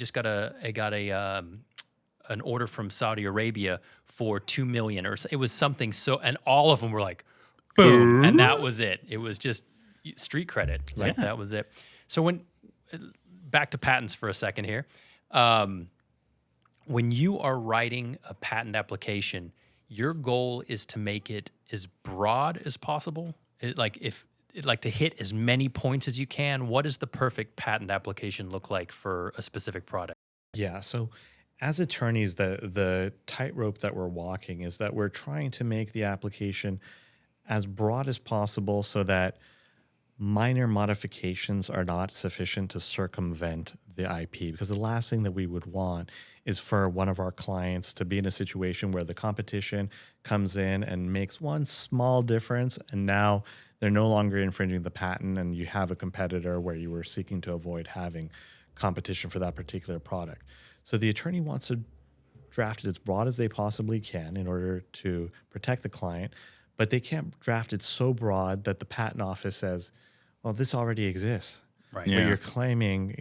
got an order from Saudi Arabia for 2 million, or it was something. So, and all of them were like, boom, and that was it. It was just street credit. Like that was it. So back to patents for a second here. When you are writing a patent application, your goal is to make it as broad as possible. To hit as many points as you can. What does the perfect patent application look like for a specific product? Yeah. So as attorneys, the tightrope that we're walking is that we're trying to make the application as broad as possible so that minor modifications are not sufficient to circumvent the IP. Because the last thing that we would want is for one of our clients to be in a situation where the competition comes in and makes one small difference, and now they're no longer infringing the patent, and you have a competitor where you were seeking to avoid having competition for that particular product. So the attorney wants to draft it as broad as they possibly can in order to protect the client, but they can't draft it so broad that the patent office says, well, this already exists. Right. What you're claiming,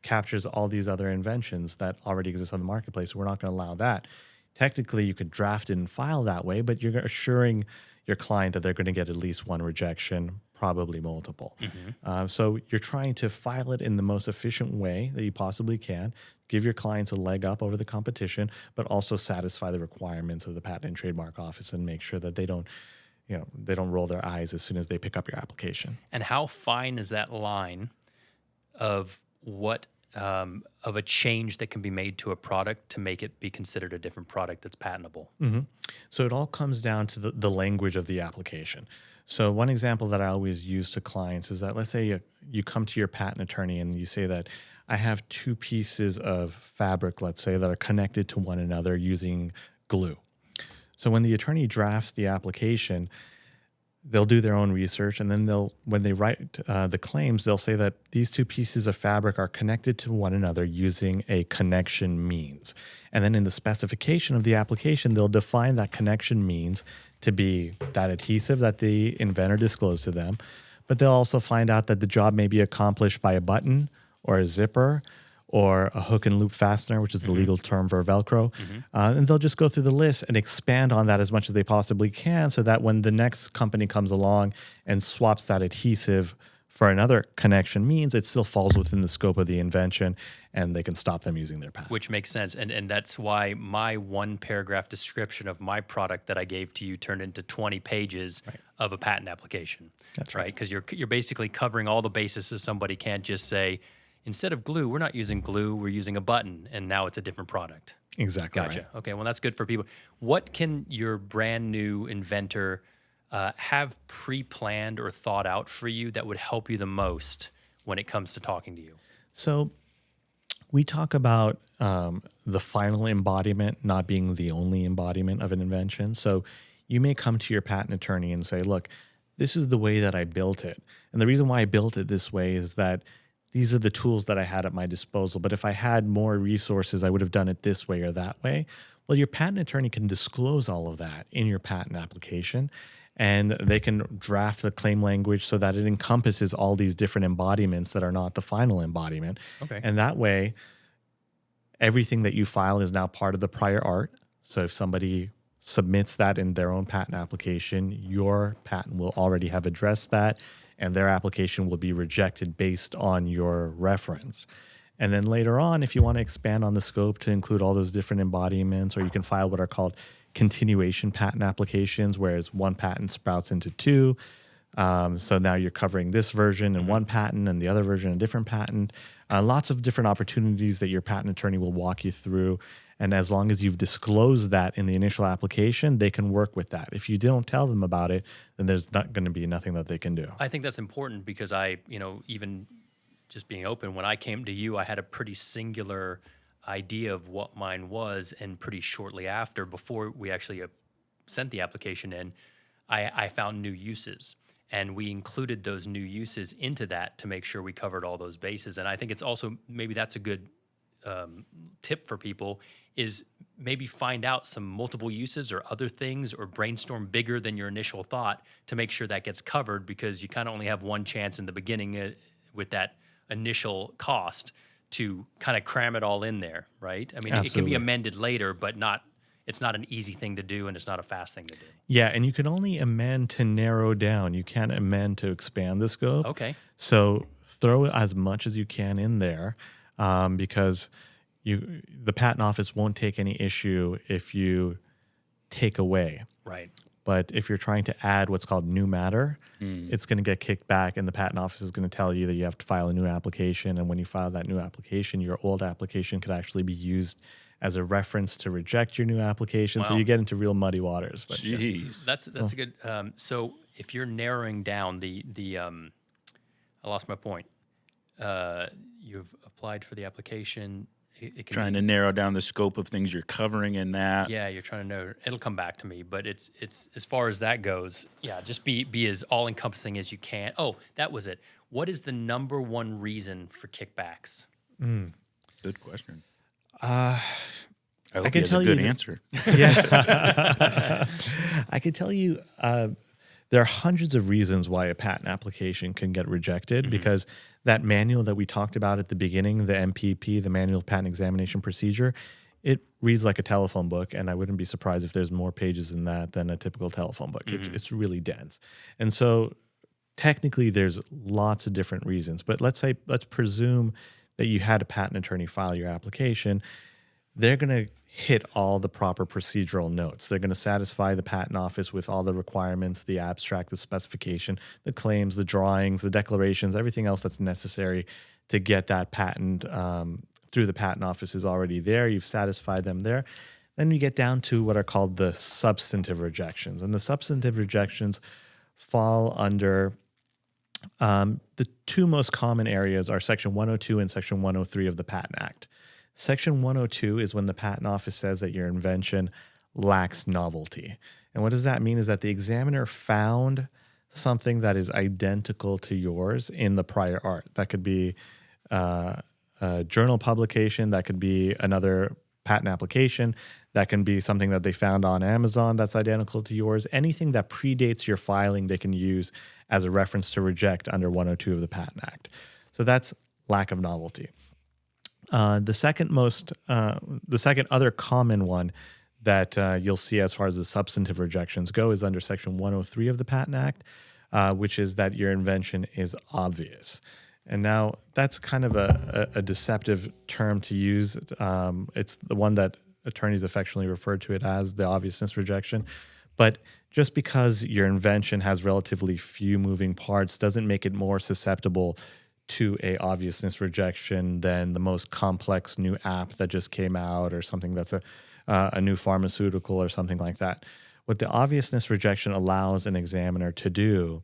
captures all these other inventions that already exist on the marketplace. So we're not going to allow that. Technically, you could draft it and file that way, but you're assuring your client that they're going to get at least one rejection, probably multiple. Mm-hmm. So you're trying to file it in the most efficient way that you possibly can, give your clients a leg up over the competition, but also satisfy the requirements of the Patent and Trademark Office and make sure that they don't roll their eyes as soon as they pick up your application. And how fine is that line of what of a change that can be made to a product to make it be considered a different product that's patentable? Mm-hmm. So it all comes down to the language of the application. So one example that I always use to clients is that let's say you come to your patent attorney and you say that I have two pieces of fabric, let's say, that are connected to one another using glue. So when the attorney drafts the application, they'll do their own research, and then when they write the claims, they'll say that these two pieces of fabric are connected to one another using a connection means. And then in the specification of the application, they'll define that connection means to be that adhesive that the inventor disclosed to them. But they'll also find out that the job may be accomplished by a button or a zipper or a hook and loop fastener, which is the legal term for Velcro. Mm-hmm. And they'll just go through the list and expand on that as much as they possibly can so that when the next company comes along and swaps that adhesive for another connection means, it still falls within the scope of the invention and they can stop them using their patent. Which makes sense. And that's why my one paragraph description of my product that I gave to you turned into 20 pages of a patent application. That's right. Because you're basically covering all the bases so somebody can't just say, instead of glue, we're not using glue, we're using a button, and now it's a different product. Exactly. Gotcha. Right. Okay, well, that's good for people. What can your brand new inventor have pre-planned or thought out for you that would help you the most when it comes to talking to you? So we talk about the final embodiment not being the only embodiment of an invention. So you may come to your patent attorney and say, look, this is the way that I built it. And the reason why I built it this way is that these are the tools that I had at my disposal. But if I had more resources, I would have done it this way or that way. Well, your patent attorney can disclose all of that in your patent application, and they can draft the claim language so that it encompasses all these different embodiments that are not the final embodiment. Okay. And that way, everything that you file is now part of the prior art. So if somebody submits that in their own patent application, your patent will already have addressed that, and their application will be rejected based on your reference. And then later on, if you want to expand on the scope to include all those different embodiments, or you can file what are called continuation patent applications, whereas one patent sprouts into two. So now you're covering this version in one patent and the other version in a different patent. Lots of different opportunities that your patent attorney will walk you through. And as long as you've disclosed that in the initial application, they can work with that. If you don't tell them about it, then there's not going to be nothing that they can do. I think that's important because even just being open, when I came to you, I had a pretty singular idea of what mine was, and pretty shortly after, before we actually sent the application in, I found new uses. And we included those new uses into that to make sure we covered all those bases. And I think it's also, maybe that's a good tip for people, is maybe find out some multiple uses or other things, or brainstorm bigger than your initial thought to make sure that gets covered, because you kind of only have one chance in the beginning with that initial cost to kind of cram it all in there, right? I mean, Absolutely. It can be amended later, but it's not an easy thing to do, and it's not a fast thing to do. Yeah, and you can only amend to narrow down. You can't amend to expand the scope. Okay. So throw as much as you can in there, because the patent office won't take any issue if you take away. Right. But if you're trying to add what's called new matter, it's going to get kicked back, and the patent office is going to tell you that you have to file a new application. And when you file that new application, your old application could actually be used as a reference to reject your new application. Wow. So you get into real muddy waters. But, jeez. That's a good. So if you're narrowing down the I lost my point. You've applied for the application. It can trying to narrow down the scope of things you're covering in that. Yeah, you're trying to know. It'll come back to me, but it's as far as that goes. Yeah, just be as all encompassing as you can. Oh, that was it. What is the number one reason for kickbacks? Good question. I hope can he has tell a you good answer. Yeah, I can tell you. There are hundreds of reasons why a patent application can get rejected, because that manual that we talked about at the beginning, the MPP, the Manual Patent Examination Procedure, it reads like a telephone book, and I wouldn't be surprised if there's more pages in that than a typical telephone book. It's really dense. And so technically there's lots of different reasons, but let's presume that you had a patent attorney file your application. They're going to hit all the proper procedural notes. They're going to satisfy the patent office with all the requirements, the abstract, the specification, the claims, the drawings, the declarations, everything else that's necessary to get that patent through the patent office is already there. You've satisfied them there. Then you get down to what are called the substantive rejections. And the substantive rejections fall under the two most common areas are Section 102 and Section 103 of the Patent Act. Section 102 is when the patent office says that your invention lacks novelty. And what does that mean is that the examiner found something that is identical to yours in the prior art. That could be a journal publication, that could be another patent application, that can be something that they found on Amazon that's identical to yours. Anything that predates your filing, they can use as a reference to reject under 102 of the Patent Act. So that's lack of novelty. The second other common one that you'll see as far as the substantive rejections go is under Section 103 of the Patent Act, which is that your invention is obvious. And now that's kind of a deceptive term to use. It's the one that attorneys affectionately refer to it as the obviousness rejection. But just because your invention has relatively few moving parts doesn't make it more susceptible to a obviousness rejection than the most complex new app that just came out, or something that's a new pharmaceutical or something like that. What the obviousness rejection allows an examiner to do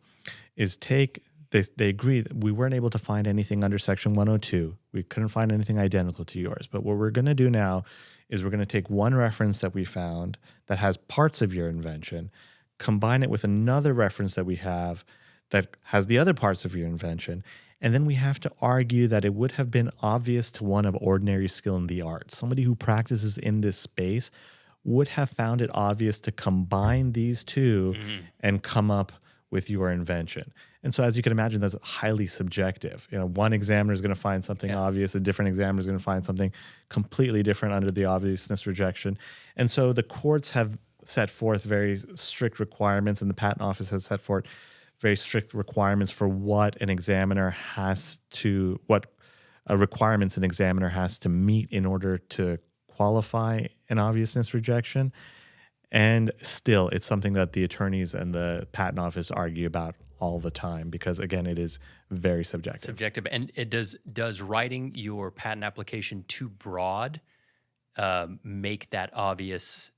is they agree that we weren't able to find anything under Section 102. We couldn't find anything identical to yours. But what we're going to do now is we're going to take one reference that we found that has parts of your invention, combine it with another reference that we have that has the other parts of your invention, And then we have to argue that it would have been obvious to one of ordinary skill in the art. Somebody who practices in this space would have found it obvious to combine these two and come up with your invention. And so as you can imagine, that's highly subjective. One examiner is going to find something obvious, a different examiner is going to find something completely different under the obviousness rejection. And so the courts have set forth very strict requirements, and the Patent Office has set forth very strict requirements for what requirements an examiner has to meet in order to qualify an obviousness rejection. And still, it's something that the attorneys and the Patent Office argue about all the time because, again, it is very subjective. And it does writing your patent application too broad make that obvious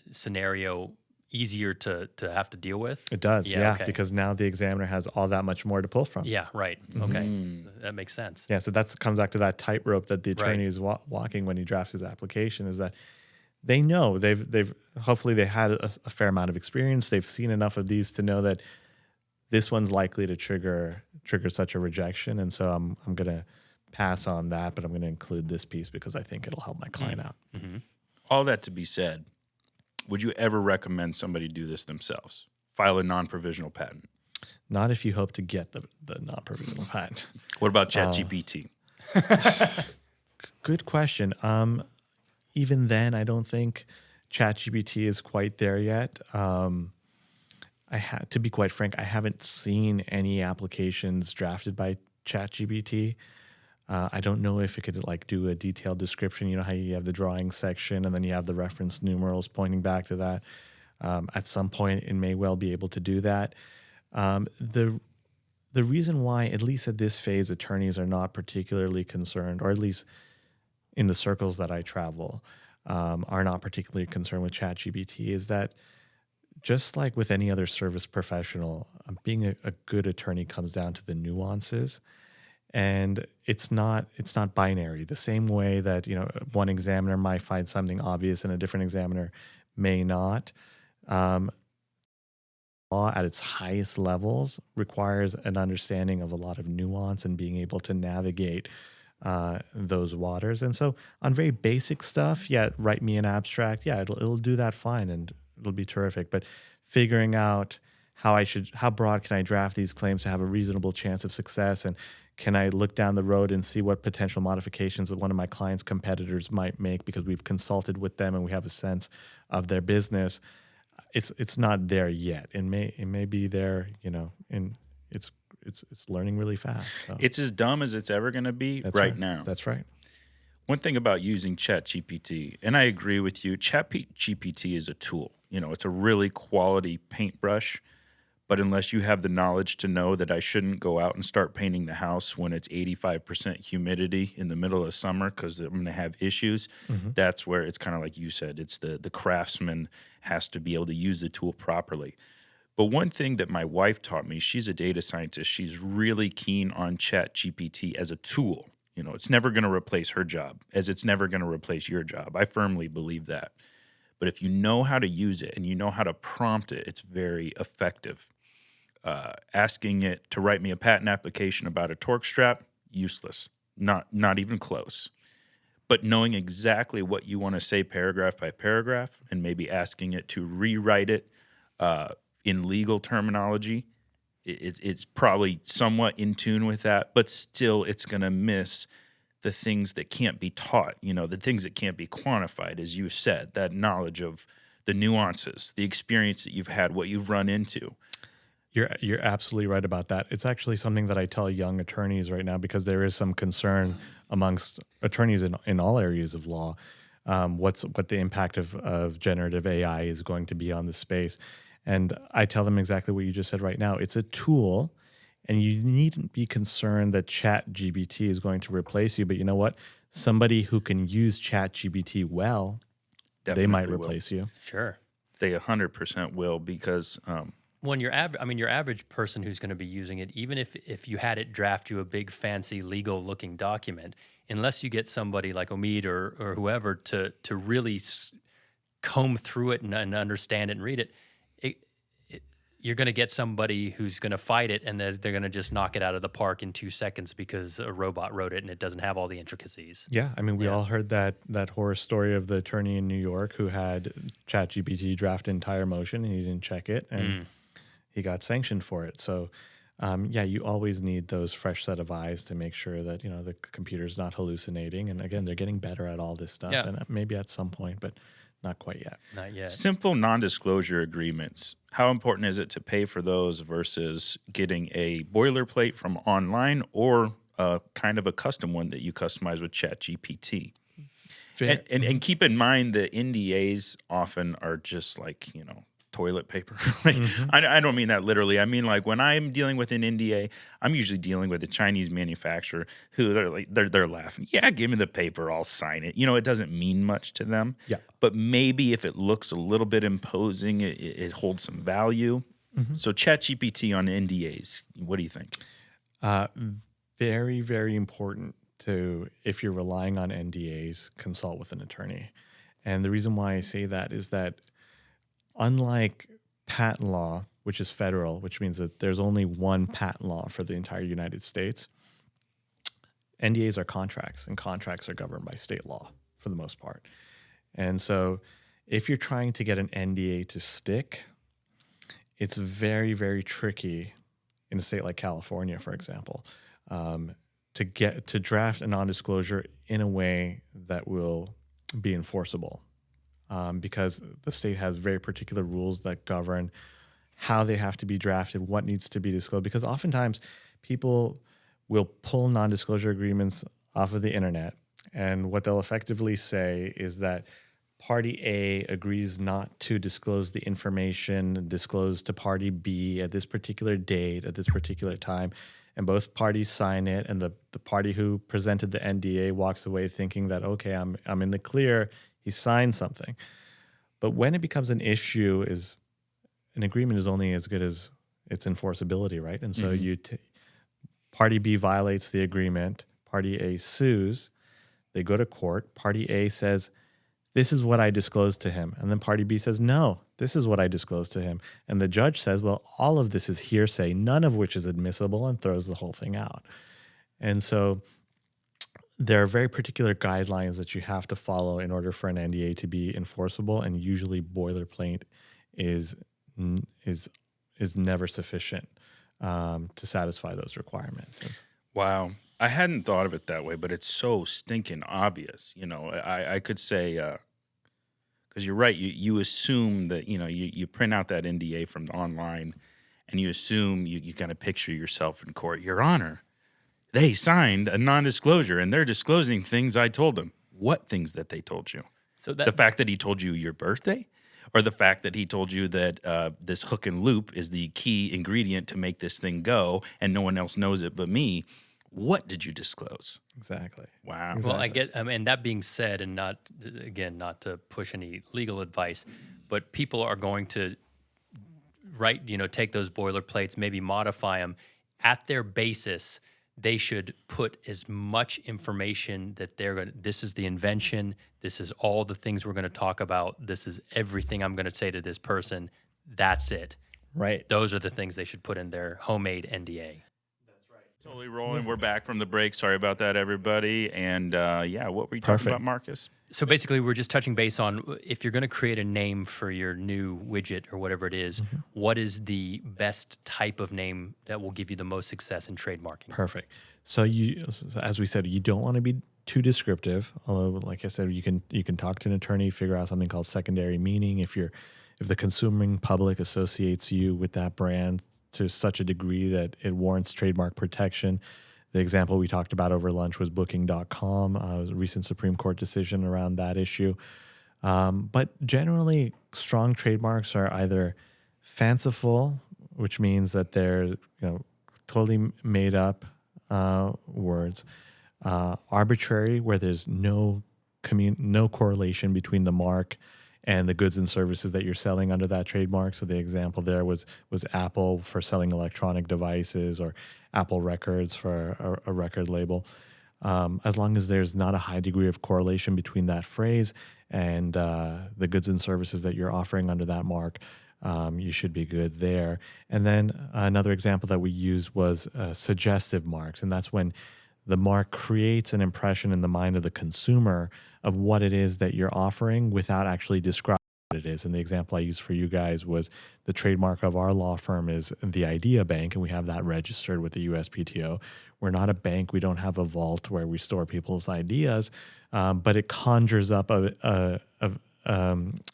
scenario easier to have to deal with? It does, because now the examiner has all that much more to pull from. Yeah, right. Okay, so that makes sense. Yeah, so that comes back to that tightrope that the attorney is walking when he drafts his application, is that they know they've hopefully they had a fair amount of experience. They've seen enough of these to know that this one's likely to trigger such a rejection, and so I'm going to pass on that, but I'm going to include this piece because I think it'll help my client out. Mm-hmm. All that to be said, would you ever recommend somebody do this themselves? File a non-provisional patent? Not if you hope to get the non-provisional patent. What about ChatGPT? Good question. Even then, I don't think ChatGPT is quite there yet. To be quite frank, I haven't seen any applications drafted by ChatGPT. I don't know if it could do a detailed description. You know how you have the drawing section and then you have the reference numerals pointing back to that. At some point, it may well be able to do that. The reason why, at least at this phase, attorneys are not particularly concerned, or at least in the circles that I travel, are not particularly concerned with ChatGPT, is that just like with any other service professional, being a good attorney comes down to the nuances. And it's not binary. The same way that one examiner might find something obvious and a different examiner may not. Law at its highest levels requires an understanding of a lot of nuance and being able to navigate those waters. And so on very basic stuff, write me an abstract. It'll do that fine and it'll be terrific. But figuring out how broad can I draft these claims to have a reasonable chance of success, and can I look down the road and see what potential modifications that one of my clients' competitors might make because we've consulted with them and we have a sense of their business? It's not there yet. It may be there, and it's learning really fast. So. It's as dumb as it's ever going to be now. That's right. One thing about using ChatGPT, and I agree with you, ChatGPT is a tool. It's a really quality paintbrush. But unless you have the knowledge to know that I shouldn't go out and start painting the house when it's 85% humidity in the middle of summer because I'm going to have issues, that's where it's kind of like you said. It's the craftsman has to be able to use the tool properly. But one thing that my wife taught me, she's a data scientist. She's really keen on ChatGPT as a tool. It's never going to replace her job, as it's never going to replace your job. I firmly believe that. But if you know how to use it and you know how to prompt it, it's very effective. Asking it to write me a patent application about a TorkStrap, useless, not even close. But knowing exactly what you want to say paragraph by paragraph and maybe asking it to rewrite it in legal terminology, it's probably somewhat in tune with that, but still it's going to miss the things that can't be taught, the things that can't be quantified, as you said, that knowledge of the nuances, the experience that you've had, what you've run into. You're absolutely right about that. It's actually something that I tell young attorneys right now because there is some concern amongst attorneys in all areas of law, what the impact of generative AI is going to be on the space. And I tell them exactly what you just said right now. It's a tool, and you needn't be concerned that ChatGPT is going to replace you. But you know what? Somebody who can use ChatGPT well, definitely they might replace you. Sure. They 100% will because when your average person who's going to be using it, even if you had it draft you a big fancy legal looking document, unless you get somebody like Omid or whoever to really comb through it and understand it and read it, you're going to get somebody who's going to fight it, and they're going to just knock it out of the park in 2 seconds because a robot wrote it and it doesn't have all the intricacies. Yeah, I mean, we all heard that horror story of the attorney in New York who had ChatGPT draft entire motion and he didn't check it, and he got sanctioned for it. So, you always need those fresh set of eyes to make sure that the computer's not hallucinating. And again, they're getting better at all this stuff, and maybe at some point, but not quite yet. Not yet. Simple non-disclosure agreements. How important is it to pay for those versus getting a boilerplate from online or kind of a custom one that you customize with ChatGPT? And keep in mind that NDAs often are just like, toilet paper. I don't mean that literally. I mean, like, when I'm dealing with an NDA, I'm usually dealing with a Chinese manufacturer who they're laughing. Yeah, give me the paper, I'll sign it. It doesn't mean much to them. Yeah. But maybe if it looks a little bit imposing, it holds some value. So ChatGPT on NDAs, what do you think? Very, very important to, if you're relying on NDAs, consult with an attorney. And the reason why I say that is that unlike patent law, which is federal, which means that there's only one patent law for the entire United States, NDAs are contracts, and contracts are governed by state law for the most part. And so if you're trying to get an NDA to stick, it's very, very tricky in a state like California, for example, to draft a non-disclosure in a way that will be enforceable. Because the state has very particular rules that govern how they have to be drafted, what needs to be disclosed. Because oftentimes people will pull non-disclosure agreements off of the internet, and what they'll effectively say is that Party A agrees not to disclose the information disclosed to Party B at this particular date, at this particular time, and both parties sign it, and the party who presented the NDA walks away thinking that, okay, I'm in the clear, he signed something. But when it becomes an issue, is an agreement is only as good as its enforceability, right? And so Party B violates the agreement, Party A sues, they go to court, Party A says, this is what I disclosed to him. And then Party B says, no, this is what I disclosed to him. And the judge says, well, all of this is hearsay, none of which is admissible, and throws the whole thing out. And so there are very particular guidelines that you have to follow in order for an NDA to be enforceable, and usually boilerplate is never sufficient to satisfy those requirements. Wow. I hadn't thought of it that way, but it's so stinking obvious. I could say, because you're right, you assume that, you print out that NDA from online, and you assume you kind of picture yourself in court. Your Honor, they signed a non-disclosure, and they're disclosing things I told them. What things that they told you? So the fact that he told you your birthday? Or the fact that he told you that this hook and loop is the key ingredient to make this thing go, and no one else knows it but me? What did you disclose? Exactly. Wow. Well, and that being said, and not to push any legal advice, but people are going to take those boilerplates, maybe modify them at their basis. They should put as much information that this is the invention, this is all the things we're going to talk about, this is everything I'm going to say to this person, that's it. Right. Those are the things they should put in their homemade NDA. That's right. Totally rolling. We're back from the break. Sorry about that, everybody. And what were you talking about, Marcus? So basically, we're just touching base on, if you're going to create a name for your new widget or whatever it is, what is the best type of name that will give you the most success in trademarking? Perfect. So as we said, you don't want to be too descriptive. Although, like I said, you can talk to an attorney, figure out something called secondary meaning. If the consuming public associates you with that brand to such a degree that it warrants trademark protection. The example we talked about over lunch was Booking.com, a recent Supreme Court decision around that issue. But generally, strong trademarks are either fanciful, which means that they're totally made up words, arbitrary, where there's no correlation between the mark and the goods and services that you're selling under that trademark. So the example there was Apple for selling electronic devices, or Apple Records for a record label. As long as there's not a high degree of correlation between that phrase and the goods and services that you're offering under that mark, you should be good there. And then another example that we used was suggestive marks, and that's when the mark creates an impression in the mind of the consumer of what it is that you're offering without actually describing what it is. And the example I used for you guys was the trademark of our law firm is the Idea Bank, and we have that registered with the USPTO. We're not a bank. We don't have a vault where we store people's ideas, but it conjures up a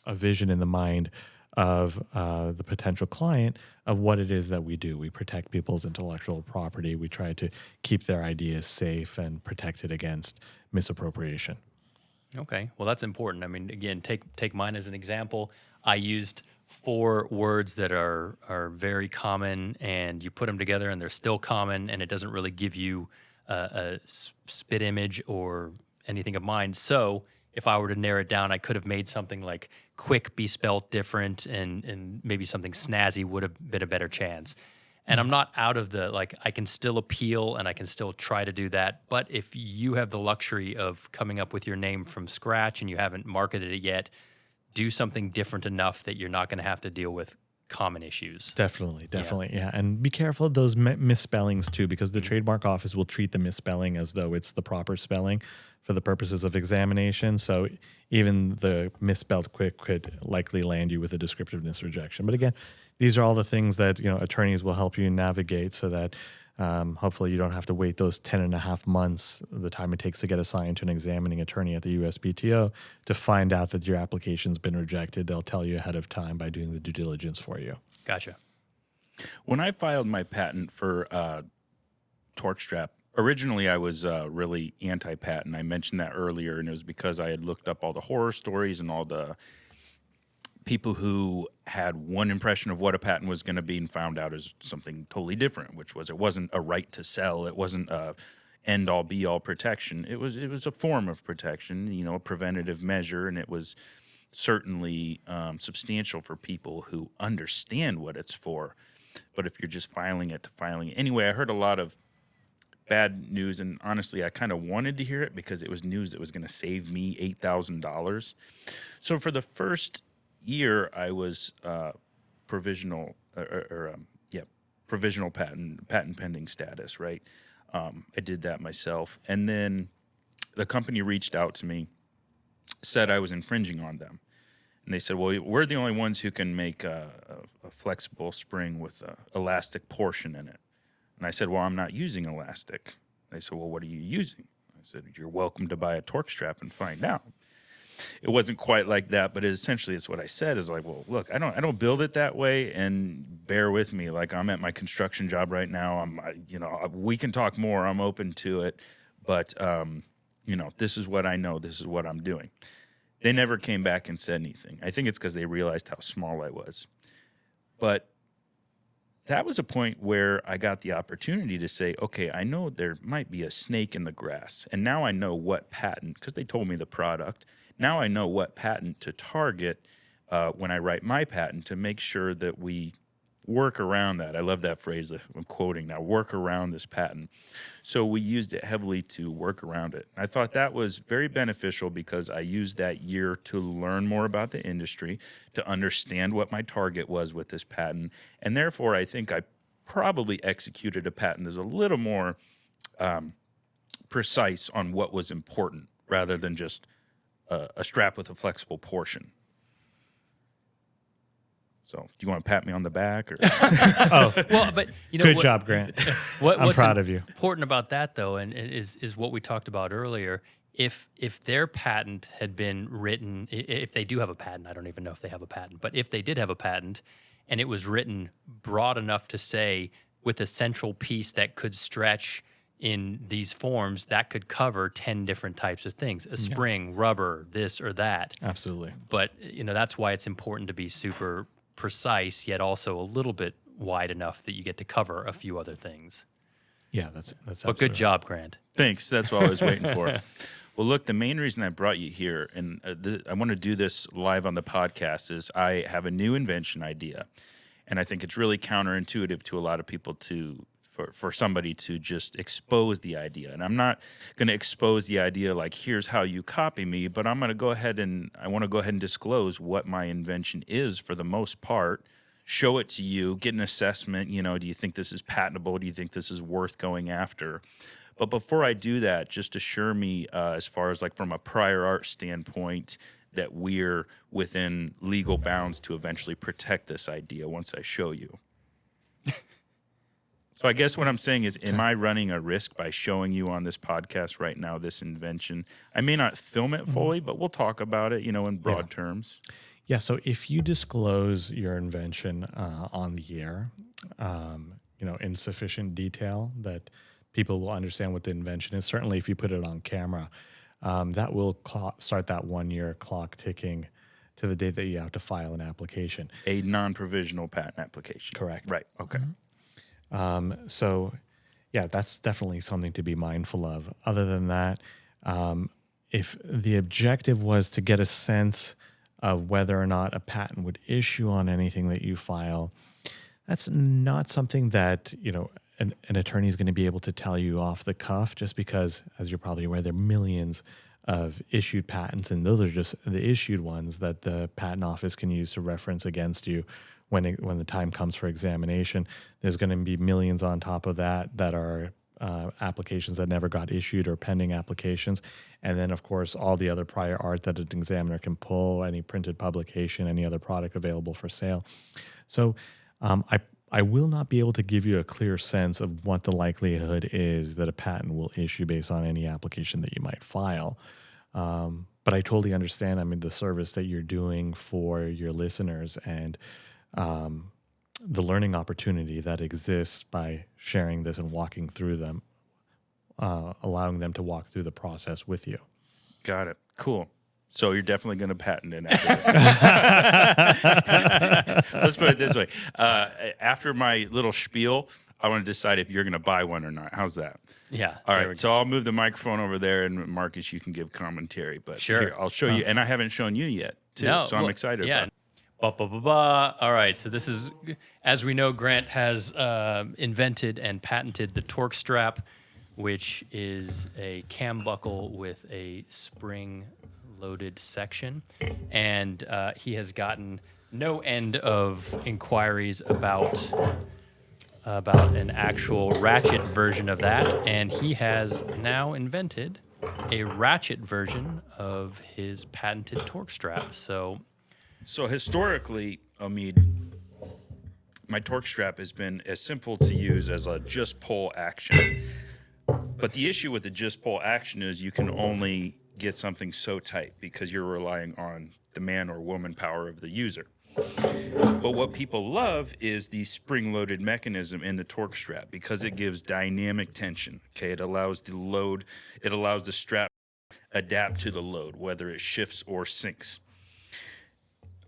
vision in the mind of the potential client of what it is that we do. We protect people's intellectual property. We try to keep their ideas safe and protect it against misappropriation. Okay, well, that's important. I mean, again, take mine as an example. I used 4 words that are very common, and you put them together, and they're still common, and it doesn't really give you a spit image or anything of mine. So if I were to narrow it down, I could have made something like quick be spelled different, and maybe something snazzy would have been a better chance. And I'm not out of I can still appeal and I can still try to do that. But if you have the luxury of coming up with your name from scratch and you haven't marketed it yet, do something different enough that you're not going to have to deal with common issues. Definitely. Yeah. And be careful of those misspellings too, because the trademark office will treat the misspelling as though it's the proper spelling for the purposes of examination. So even the misspelled quick could likely land you with a descriptiveness rejection. But again, these are all the things that attorneys will help you navigate so that hopefully you don't have to wait those 10.5 months, the time it takes to get assigned to an examining attorney at the USPTO, to find out that your application's been rejected. They'll tell you ahead of time by doing the due diligence for you. Gotcha. When I filed my patent for TorkStrap, originally I was really anti-patent. I mentioned that earlier, and it was because I had looked up all the horror stories and all the people who had one impression of what a patent was going to be and found out as something totally different, which was it wasn't a right to sell. It wasn't a end-all, be-all protection. It was a form of protection, a preventative measure, and it was certainly substantial for people who understand what it's for. But if you're just filing it. Anyway, I heard a lot of bad news, and honestly, I kind of wanted to hear it because it was news that was going to save me $8,000. So for the first year, I was provisional patent pending status, right? I did that myself. And then the company reached out to me, said I was infringing on them. And they said, well, we're the only ones who can make a flexible spring with an elastic portion in it. And I said, well, I'm not using elastic. They said, well, what are you using? I said, you're welcome to buy a TorkStrap and find out. It wasn't quite like that, but essentially it's what I said is like, well, look, I don't build it that way, and bear with me. Like, I'm at my construction job right now. We can talk more. I'm open to it, but this is what I know. This is what I'm doing. They never came back and said anything. I think it's because they realized how small I was. But that was a point where I got the opportunity to say, okay, I know there might be a snake in the grass, and now I know what patent, because they told me the product. Now I know what patent to target when I write my patent to make sure that we work around that. I love that phrase that I'm quoting now, work around this patent. So we used it heavily to work around it. I thought that was very beneficial because I used that year to learn more about the industry, to understand what my target was with this patent, and therefore I think I probably executed a patent that's a little more precise on what was important rather than just a strap with a flexible portion. So, do you want to pat me on the back? Or? Well, but good job, Grant. I'm proud of you. What's important about that, though, and is what we talked about earlier. If their patent had been written, if they do have a patent, I don't even know if they have a patent, but if they did have a patent, and it was written broad enough to say with a central piece that could stretch in these forms, that could cover 10 different types of things, a spring, rubber, this or that. Absolutely. But, that's why it's important to be super precise, yet also a little bit wide enough that you get to cover a few other things. Yeah, that's But good job, Grant. Thanks. That's what I was waiting for. Well, look, the main reason I brought you here, and I want to do this live on the podcast, is I have a new invention idea. And I think it's really counterintuitive to a lot of people for somebody to just expose the idea. And I'm not going to expose the idea like, here's how you copy me, but I want to go ahead and disclose what my invention is for the most part, show it to you, get an assessment. Do you think this is patentable? Do you think this is worth going after? But before I do that, just assure me, as far as like from a prior art standpoint, that we're within legal bounds to eventually protect this idea once I show you. So I guess what I'm saying is, am I running a risk by showing you on this podcast right now this invention? I may not film it fully, but we'll talk about it, in broad terms. Yeah, so if you disclose your invention on the air, in sufficient detail that people will understand what the invention is, certainly if you put it on camera, that will start that 1 year clock ticking to the date that you have to file an application. A non-provisional patent application. Correct. Right, okay. So, yeah, that's definitely something to be mindful of. Other than that, if the objective was to get a sense of whether or not a patent would issue on anything that you file, that's not something that, an attorney is going to be able to tell you off the cuff, just because, as you're probably aware, there are millions of issued patents, and those are just the issued ones that the patent office can use to reference against you when the time comes for examination. There's going to be millions on top of that are applications that never got issued or pending applications. And then, of course, all the other prior art that an examiner can pull, any printed publication, any other product available for sale. So I will not be able to give you a clear sense of what the likelihood is that a patent will issue based on any application that you might file. But I totally understand, the service that you're doing for your listeners and the learning opportunity that exists by sharing this and walking through them, allowing them to walk through the process with you. Got it. Cool. So you're definitely going to patent it after this. Let's put it this way. After my little spiel, I want to decide if you're going to buy one or not. How's that? Yeah. All right. So I'll move the microphone over there, and Marcus, you can give commentary. But sure. Here, I'll show you. And I haven't shown you yet, too. No, so I'm excited about it. All right, so this is, as we know, Grant has invented and patented the TorkStrap, which is a cam buckle with a spring-loaded section. And he has gotten no end of inquiries about an actual ratchet version of that. And he has now invented a ratchet version of his patented TorkStrap. So historically, Omid, my TorkStrap has been as simple to use as a just pull action. But the issue with the just pull action is you can only get something so tight because you're relying on the man or woman power of the user. But what people love is the spring-loaded mechanism in the TorkStrap because it gives dynamic tension. Okay, it allows the strap to adapt to the load, whether it shifts or sinks.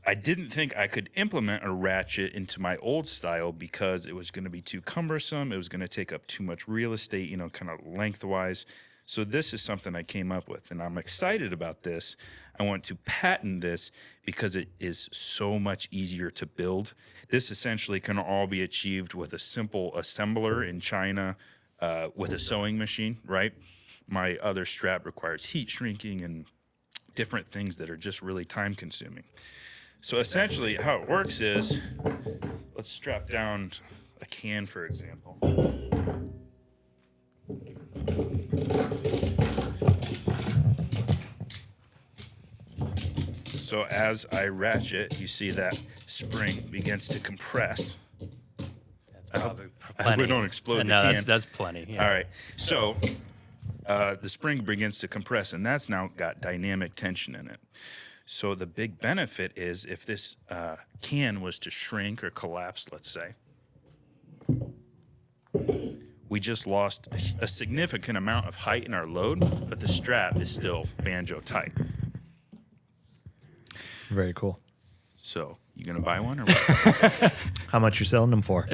I didn't think I could implement a ratchet into my old style because it was going to be too cumbersome. It was going to take up too much real estate, kind of lengthwise. So this is something I came up with, and I'm excited about this. I want to patent this because it is so much easier to build. This essentially can all be achieved with a simple assembler in China with a sewing machine, right? My other strap requires heat shrinking and different things that are just really time consuming. So essentially how it works is, let's strap down a can, for example. So as I ratchet, you see that spring begins to compress. that's probably plenty. We don't explode the can. That's plenty. Yeah. All right. So the spring begins to compress, and that's now got dynamic tension in it. So the big benefit is if this can was to shrink or collapse, let's say, we just lost a significant amount of height in our load, but the strap is still banjo tight. Very cool. So you going to buy one or what? How much you selling them for?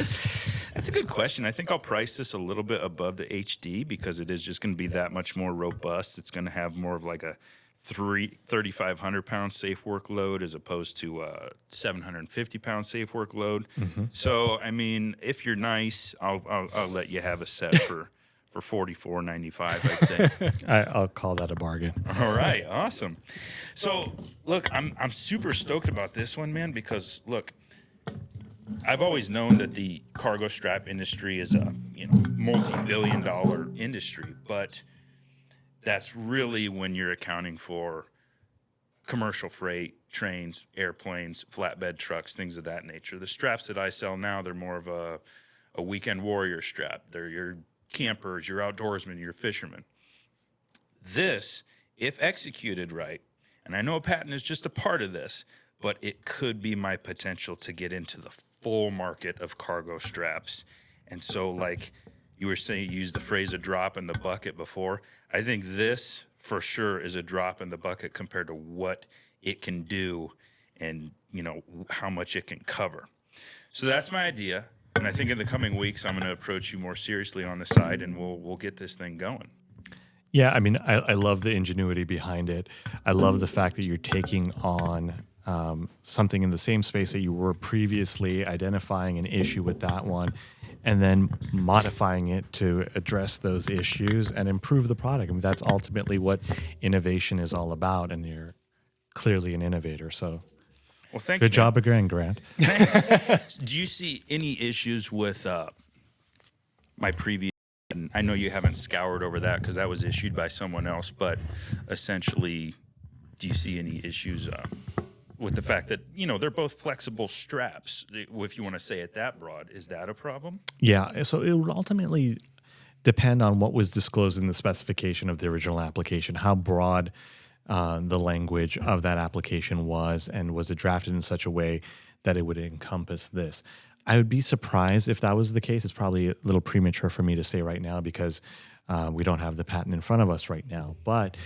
That's a good question. I think I'll price this a little bit above the HD because it is just going to be that much more robust. It's going to have more of like a 3,500-pound safe work load as opposed to 750-pound safe work load. Mm-hmm. So, if you're nice, I'll let you have a set for $44.95, I'd say. I'll call that a bargain. All right, awesome. So, look, I'm super stoked about this one, man, because look, I've always known that the cargo strap industry is a multi-billion-dollar industry, but that's really when you're accounting for commercial freight, trains, airplanes, flatbed trucks, things of that nature. The straps that I sell now, they're more of a weekend warrior strap. They're your campers, your outdoorsmen, your fishermen. This, if executed right, and I know a patent is just a part of this, but it could be my potential to get into the full market of cargo straps. And so, like you were saying, you used the phrase a drop in the bucket before. I think this for sure is a drop in the bucket compared to what it can do and, how much it can cover. So that's my idea. And I think in the coming weeks, I'm going to approach you more seriously on the side, and we'll get this thing going. Yeah, I mean, I love the ingenuity behind it. I love the fact that you're taking on something in the same space that you were previously, identifying an issue with that one, and then modifying it to address those issues and improve the product. I mean, that's ultimately what innovation is all about, and you're clearly an innovator. So, well, thanks. Good job again, Grant. Thanks. Do you see any issues with my previous? And I know you haven't scoured over that because that was issued by someone else, but essentially, do you see any issues with the fact that, they're both flexible straps? If you want to say it that broad, is that a problem? Yeah, so it would ultimately depend on what was disclosed in the specification of the original application, how broad the language of that application was, and was it drafted in such a way that it would encompass this. I would be surprised if that was the case. It's probably a little premature for me to say right now because we don't have the patent in front of us right now. But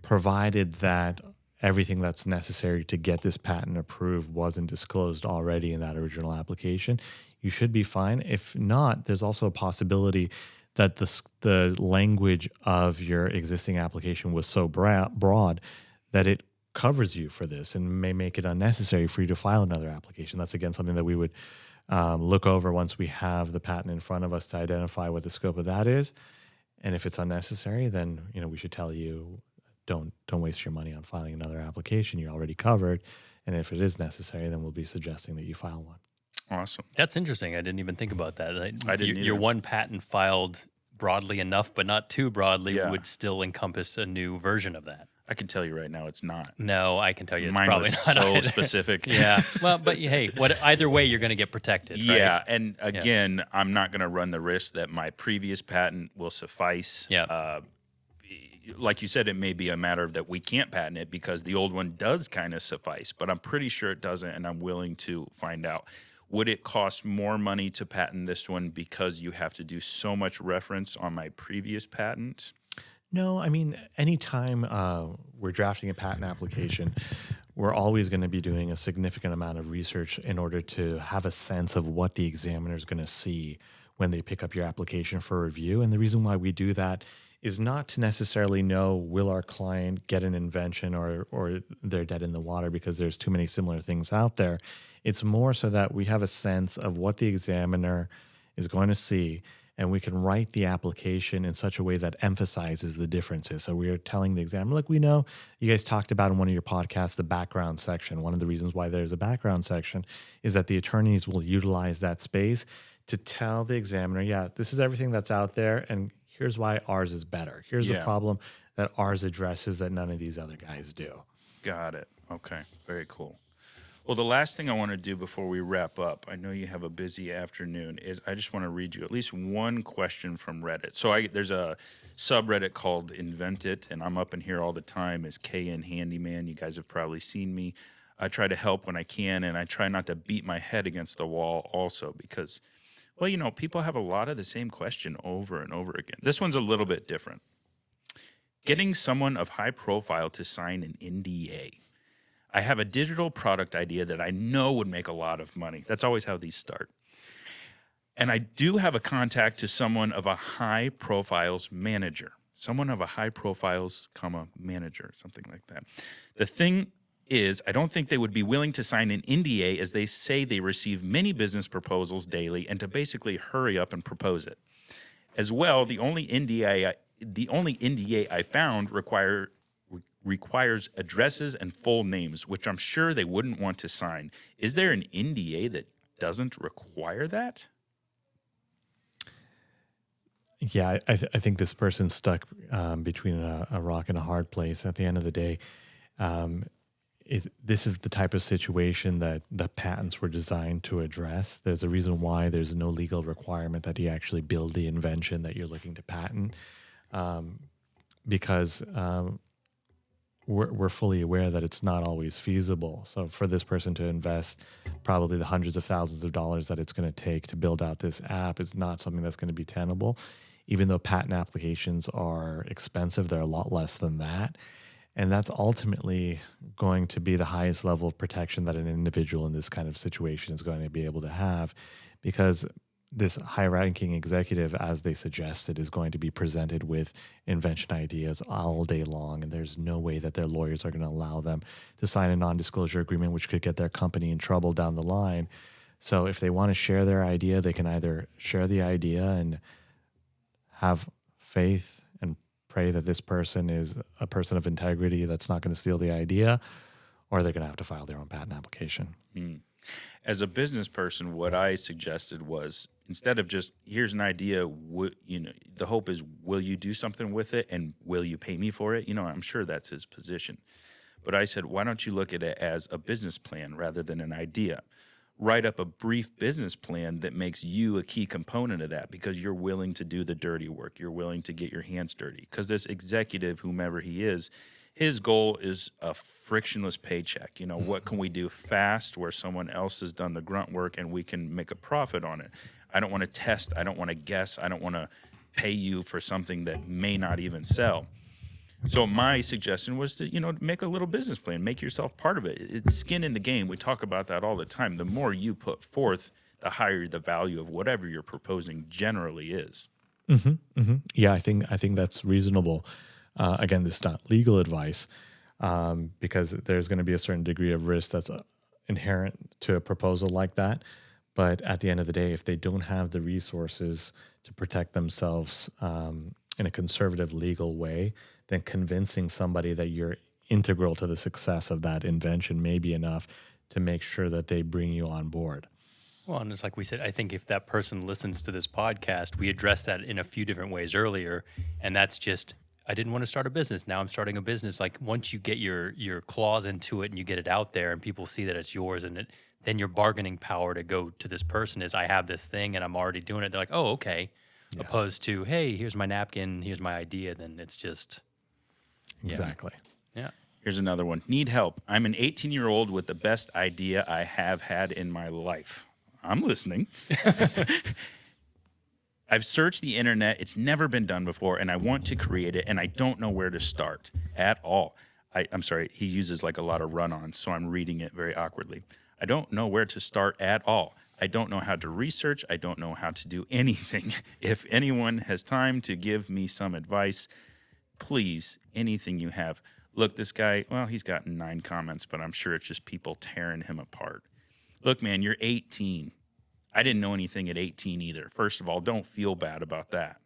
provided that everything that's necessary to get this patent approved wasn't disclosed already in that original application, you should be fine. If not, there's also a possibility that the language of your existing application was so broad that it covers you for this and may make it unnecessary for you to file another application. That's, again, something that we would look over once we have the patent in front of us to identify what the scope of that is. And if it's unnecessary, then we should tell you, don't waste your money on filing another application. You're already covered. And if it is necessary, then we'll be suggesting that you file one. Awesome. That's interesting. I didn't even think about that. I didn't Your either. one patent filed broadly enough, but not too broadly, would still encompass a new version of that. I can tell you right now, it's not. No, I can tell you it's Mine probably was not so either. specific. Yeah. Well, but hey, either way, you're going to get protected. Yeah, Right? and again, I'm not going to run the risk that my previous patent will suffice. Yeah. Like you said, it may be a matter of that we can't patent it because the old one does kind of suffice, but I'm pretty sure it doesn't, and I'm willing to find out. Would it cost more money to patent this one because you have to do so much reference on my previous patent? No, I mean, anytime we're drafting a patent application, we're always going to be doing a significant amount of research in order to have a sense of what the examiner is going to see when they pick up your application for review. And the reason why we do that is not to necessarily know, will our client get an invention or they're dead in the water because there's too many similar things out there. It's more so that we have a sense of what the examiner is going to see, and we can write the application in such a way that emphasizes the differences. So we are telling the examiner, like we know you guys talked about in one of your podcasts, the background section. One of the reasons why there's a background section is that the attorneys will utilize that space to tell the examiner, yeah, this is everything that's out there, and here's why ours is better. Here's the problem that ours addresses that none of these other guys do. Got it. Okay. Very cool. Well, the last thing I want to do before we wrap up, I know you have a busy afternoon, is I just want to read you at least one question from Reddit. So there's a subreddit called Invent, and I'm up in here all the time as KN Handyman. You guys have probably seen me. I try to help when I can, and I try not to beat my head against the wall also because, well, people have a lot of the same question over and over again. This one's a little bit different. Getting someone of high profile to sign an NDA. I have a digital product idea that I know would make a lot of money. That's always how these start. And I do have a contact to someone of a high profiles manager. Someone of a high profiles, manager, something like that. The thing is, I don't think they would be willing to sign an NDA as they say they receive many business proposals daily and to basically hurry up and propose it. As well, the only NDA I found requires addresses and full names, which I'm sure they wouldn't want to sign. Is there an NDA that doesn't require that? Yeah, I think this person's stuck between a rock and a hard place. At the end of the day, this is the type of situation that the patents were designed to address. There's a reason why there's no legal requirement that you actually build the invention that you're looking to patent, because we're fully aware that it's not always feasible. So for this person to invest probably the hundreds of thousands of dollars that it's going to take to build out this app is not something that's going to be tenable. Even though patent applications are expensive, they're a lot less than that. And that's ultimately going to be the highest level of protection that an individual in this kind of situation is going to be able to have, because this high-ranking executive, as they suggested, is going to be presented with invention ideas all day long, and there's no way that their lawyers are going to allow them to sign a non-disclosure agreement, which could get their company in trouble down the line. So if they want to share their idea, they can either share the idea and have faith and pray that this person is a person of integrity that's not going to steal the idea, or they're going to have to file their own patent application. As a business person, what I suggested was, instead of just, here's an idea, the hope is, will you do something with it and will you pay me for it? I'm sure that's his position. But I said, why don't you look at it as a business plan rather than an idea? Write up a brief business plan that makes you a key component of that, because you're willing to do the dirty work. You're willing to get your hands dirty. Because this executive, whomever he is, his goal is a frictionless paycheck. What can we do fast where someone else has done the grunt work and we can make a profit on it? I don't want to test. I don't want to guess. I don't want to pay you for something that may not even sell. So my suggestion was to, make a little business plan, make yourself part of it. It's skin in the game. We talk about that all the time. The more you put forth, the higher the value of whatever you're proposing generally is. Yeah, I think that's reasonable. Again, this is not legal advice, because there's going to be a certain degree of risk that's inherent to a proposal like that. But at the end of the day, if they don't have the resources to protect themselves in a conservative legal way, then convincing somebody that you're integral to the success of that invention may be enough to make sure that they bring you on board. Well, and it's like we said, I think if that person listens to this podcast, we addressed that in a few different ways earlier, and that's just, I didn't want to start a business. Now I'm starting a business. Like, once you get your claws into it and you get it out there and people see that it's yours, and then your bargaining power to go to this person is, I have this thing and I'm already doing it. They're like, oh, okay. Yes. Opposed to, hey, here's my napkin, here's my idea. Then it's just... Exactly. Yeah. Here's another one. Need help. I'm an 18-year-old with the best idea I have had in my life. I'm listening. I've searched the internet. It's never been done before, and I want to create it, and I don't know where to start at all. I'm sorry, he uses like a lot of run-ons, so I'm reading it very awkwardly. I don't know where to start at all. I don't know how to research. I don't know how to do anything. If anyone has time to give me some advice, please, anything you have. Look, this guy, well, he's gotten 9 comments, but I'm sure it's just people tearing him apart. Look, man, you're 18. I didn't know anything at 18 either. First of all, don't feel bad about that.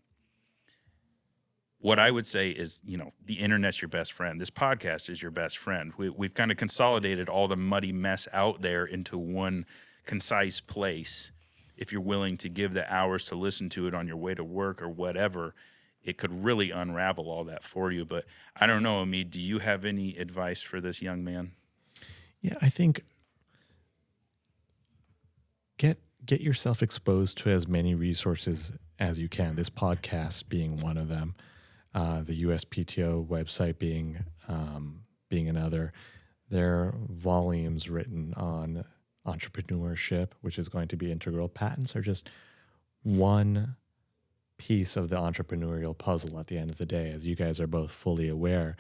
What I would say is, the internet's your best friend. This podcast is your best friend. We've kind of consolidated all the muddy mess out there into one concise place. If you're willing to give the hours to listen to it on your way to work or whatever, it could really unravel all that for you. But I don't know, Amit, do you have any advice for this young man? Yeah, I think get yourself exposed to as many resources as you can. This podcast being one of them, the USPTO website being another. There are volumes written on entrepreneurship, which is going to be integral. Patents are just one piece of the entrepreneurial puzzle at the end of the day, as you guys are both fully aware.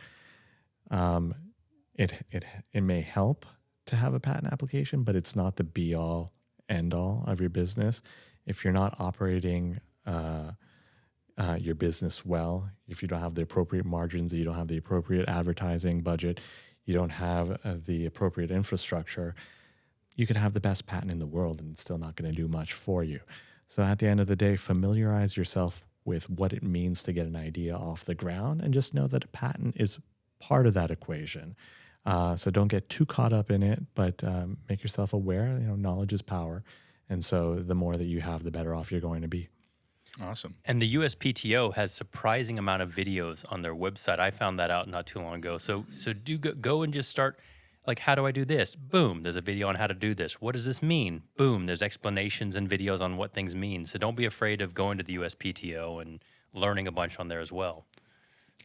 It may help to have a patent application, but it's not the be-all, end-all of your business. If you're not operating your business well, if you don't have the appropriate margins, you don't have the appropriate advertising budget, you don't have the appropriate infrastructure, you can have the best patent in the world and it's still not going to do much for you. So at the end of the day, familiarize yourself with what it means to get an idea off the ground, and just know that a patent is part of that equation. So don't get too caught up in it, but make yourself aware. Knowledge is power, And so the more that you have, the better off you're going to be. Awesome. And the USPTO has surprising amount of videos on their website. I found that out not too long ago. So do go and just start, like, how do I do this? Boom, there's a video on how to do this. What does this mean? Boom, there's explanations and videos on what things mean. So don't be afraid of going to the USPTO and learning a bunch on there as well.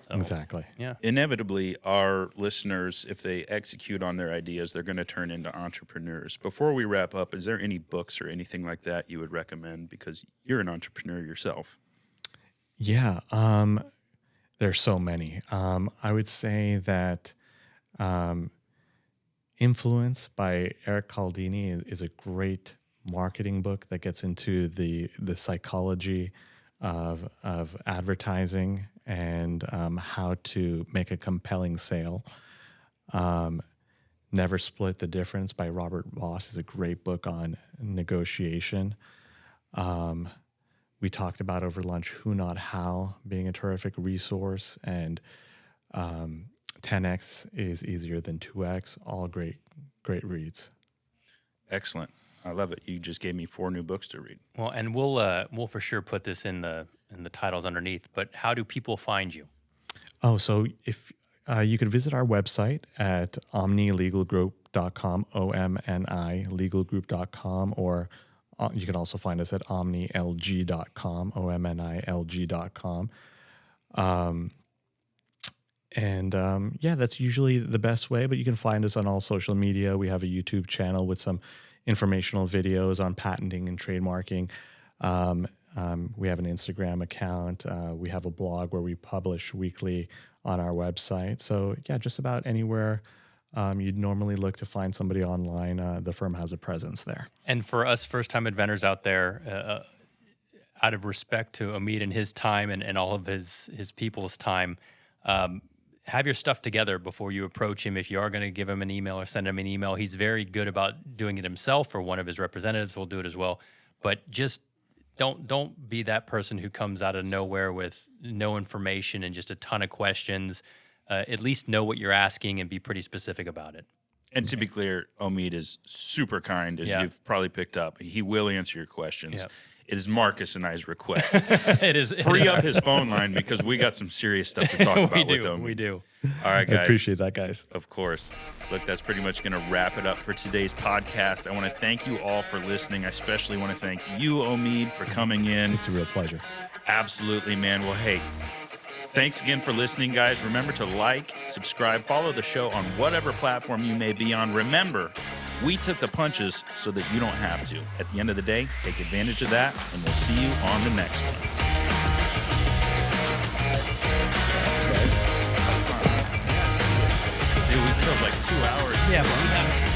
So, Exactly. yeah. Inevitably, our listeners, if they execute on their ideas, they're going to turn into entrepreneurs. Before we wrap up, is there any books or anything like that you would recommend? Because you're an entrepreneur yourself. Yeah, there's so many. I would say that Influence by Eric Cialdini is a great marketing book that gets into the psychology of advertising and how to make a compelling sale. Never Split the Difference by Robert Voss is a great book on negotiation. We talked about over lunch Who Not How being a terrific resource, and 10X is Easier Than 2X. All great reads. Excellent. I love it. You just gave me 4 new books to read. Well, and we'll for sure put this in the titles underneath. But how do people find you? Oh, so if you could visit our website at omnilegalgroup.com, OMNI legalgroup.com, or you can also find us at omnilg.com, OMNILG.com. Yeah, that's usually the best way, but you can find us on all social media. We have a YouTube channel with some informational videos on patenting and trademarking. We have an Instagram account. We have a blog where we publish weekly on our website. So yeah, just about anywhere you'd normally look to find somebody online, the firm has a presence there. And for us first-time inventors out there, out of respect to Omid and his time and all of his people's time, have your stuff together before you approach him. If you are going to give him an email or send him an email, he's very good about doing it himself, or one of his representatives will do it as well. But just don't be that person who comes out of nowhere with no information and just a ton of questions. At least know what you're asking and be pretty specific about it. And to be clear, Omid is super kind, as you've probably picked up. He will answer your questions. Yep. It is Marcus and I's request. It is. Free up his phone line, because we got some serious stuff to talk about with Omid. We do. All right, guys. I appreciate that, guys. Of course. Look, that's pretty much going to wrap it up for today's podcast. I want to thank you all for listening. I especially want to thank you, Omid, for coming in. It's a real pleasure. Absolutely, man. Well, hey, thanks again for listening, guys. Remember to like, subscribe, follow the show on whatever platform you may be on. Remember, we took the punches so that you don't have to. At the end of the day, take advantage of that, and we'll see you on the next one. Dude, we killed like 2 hours. Yeah, but we have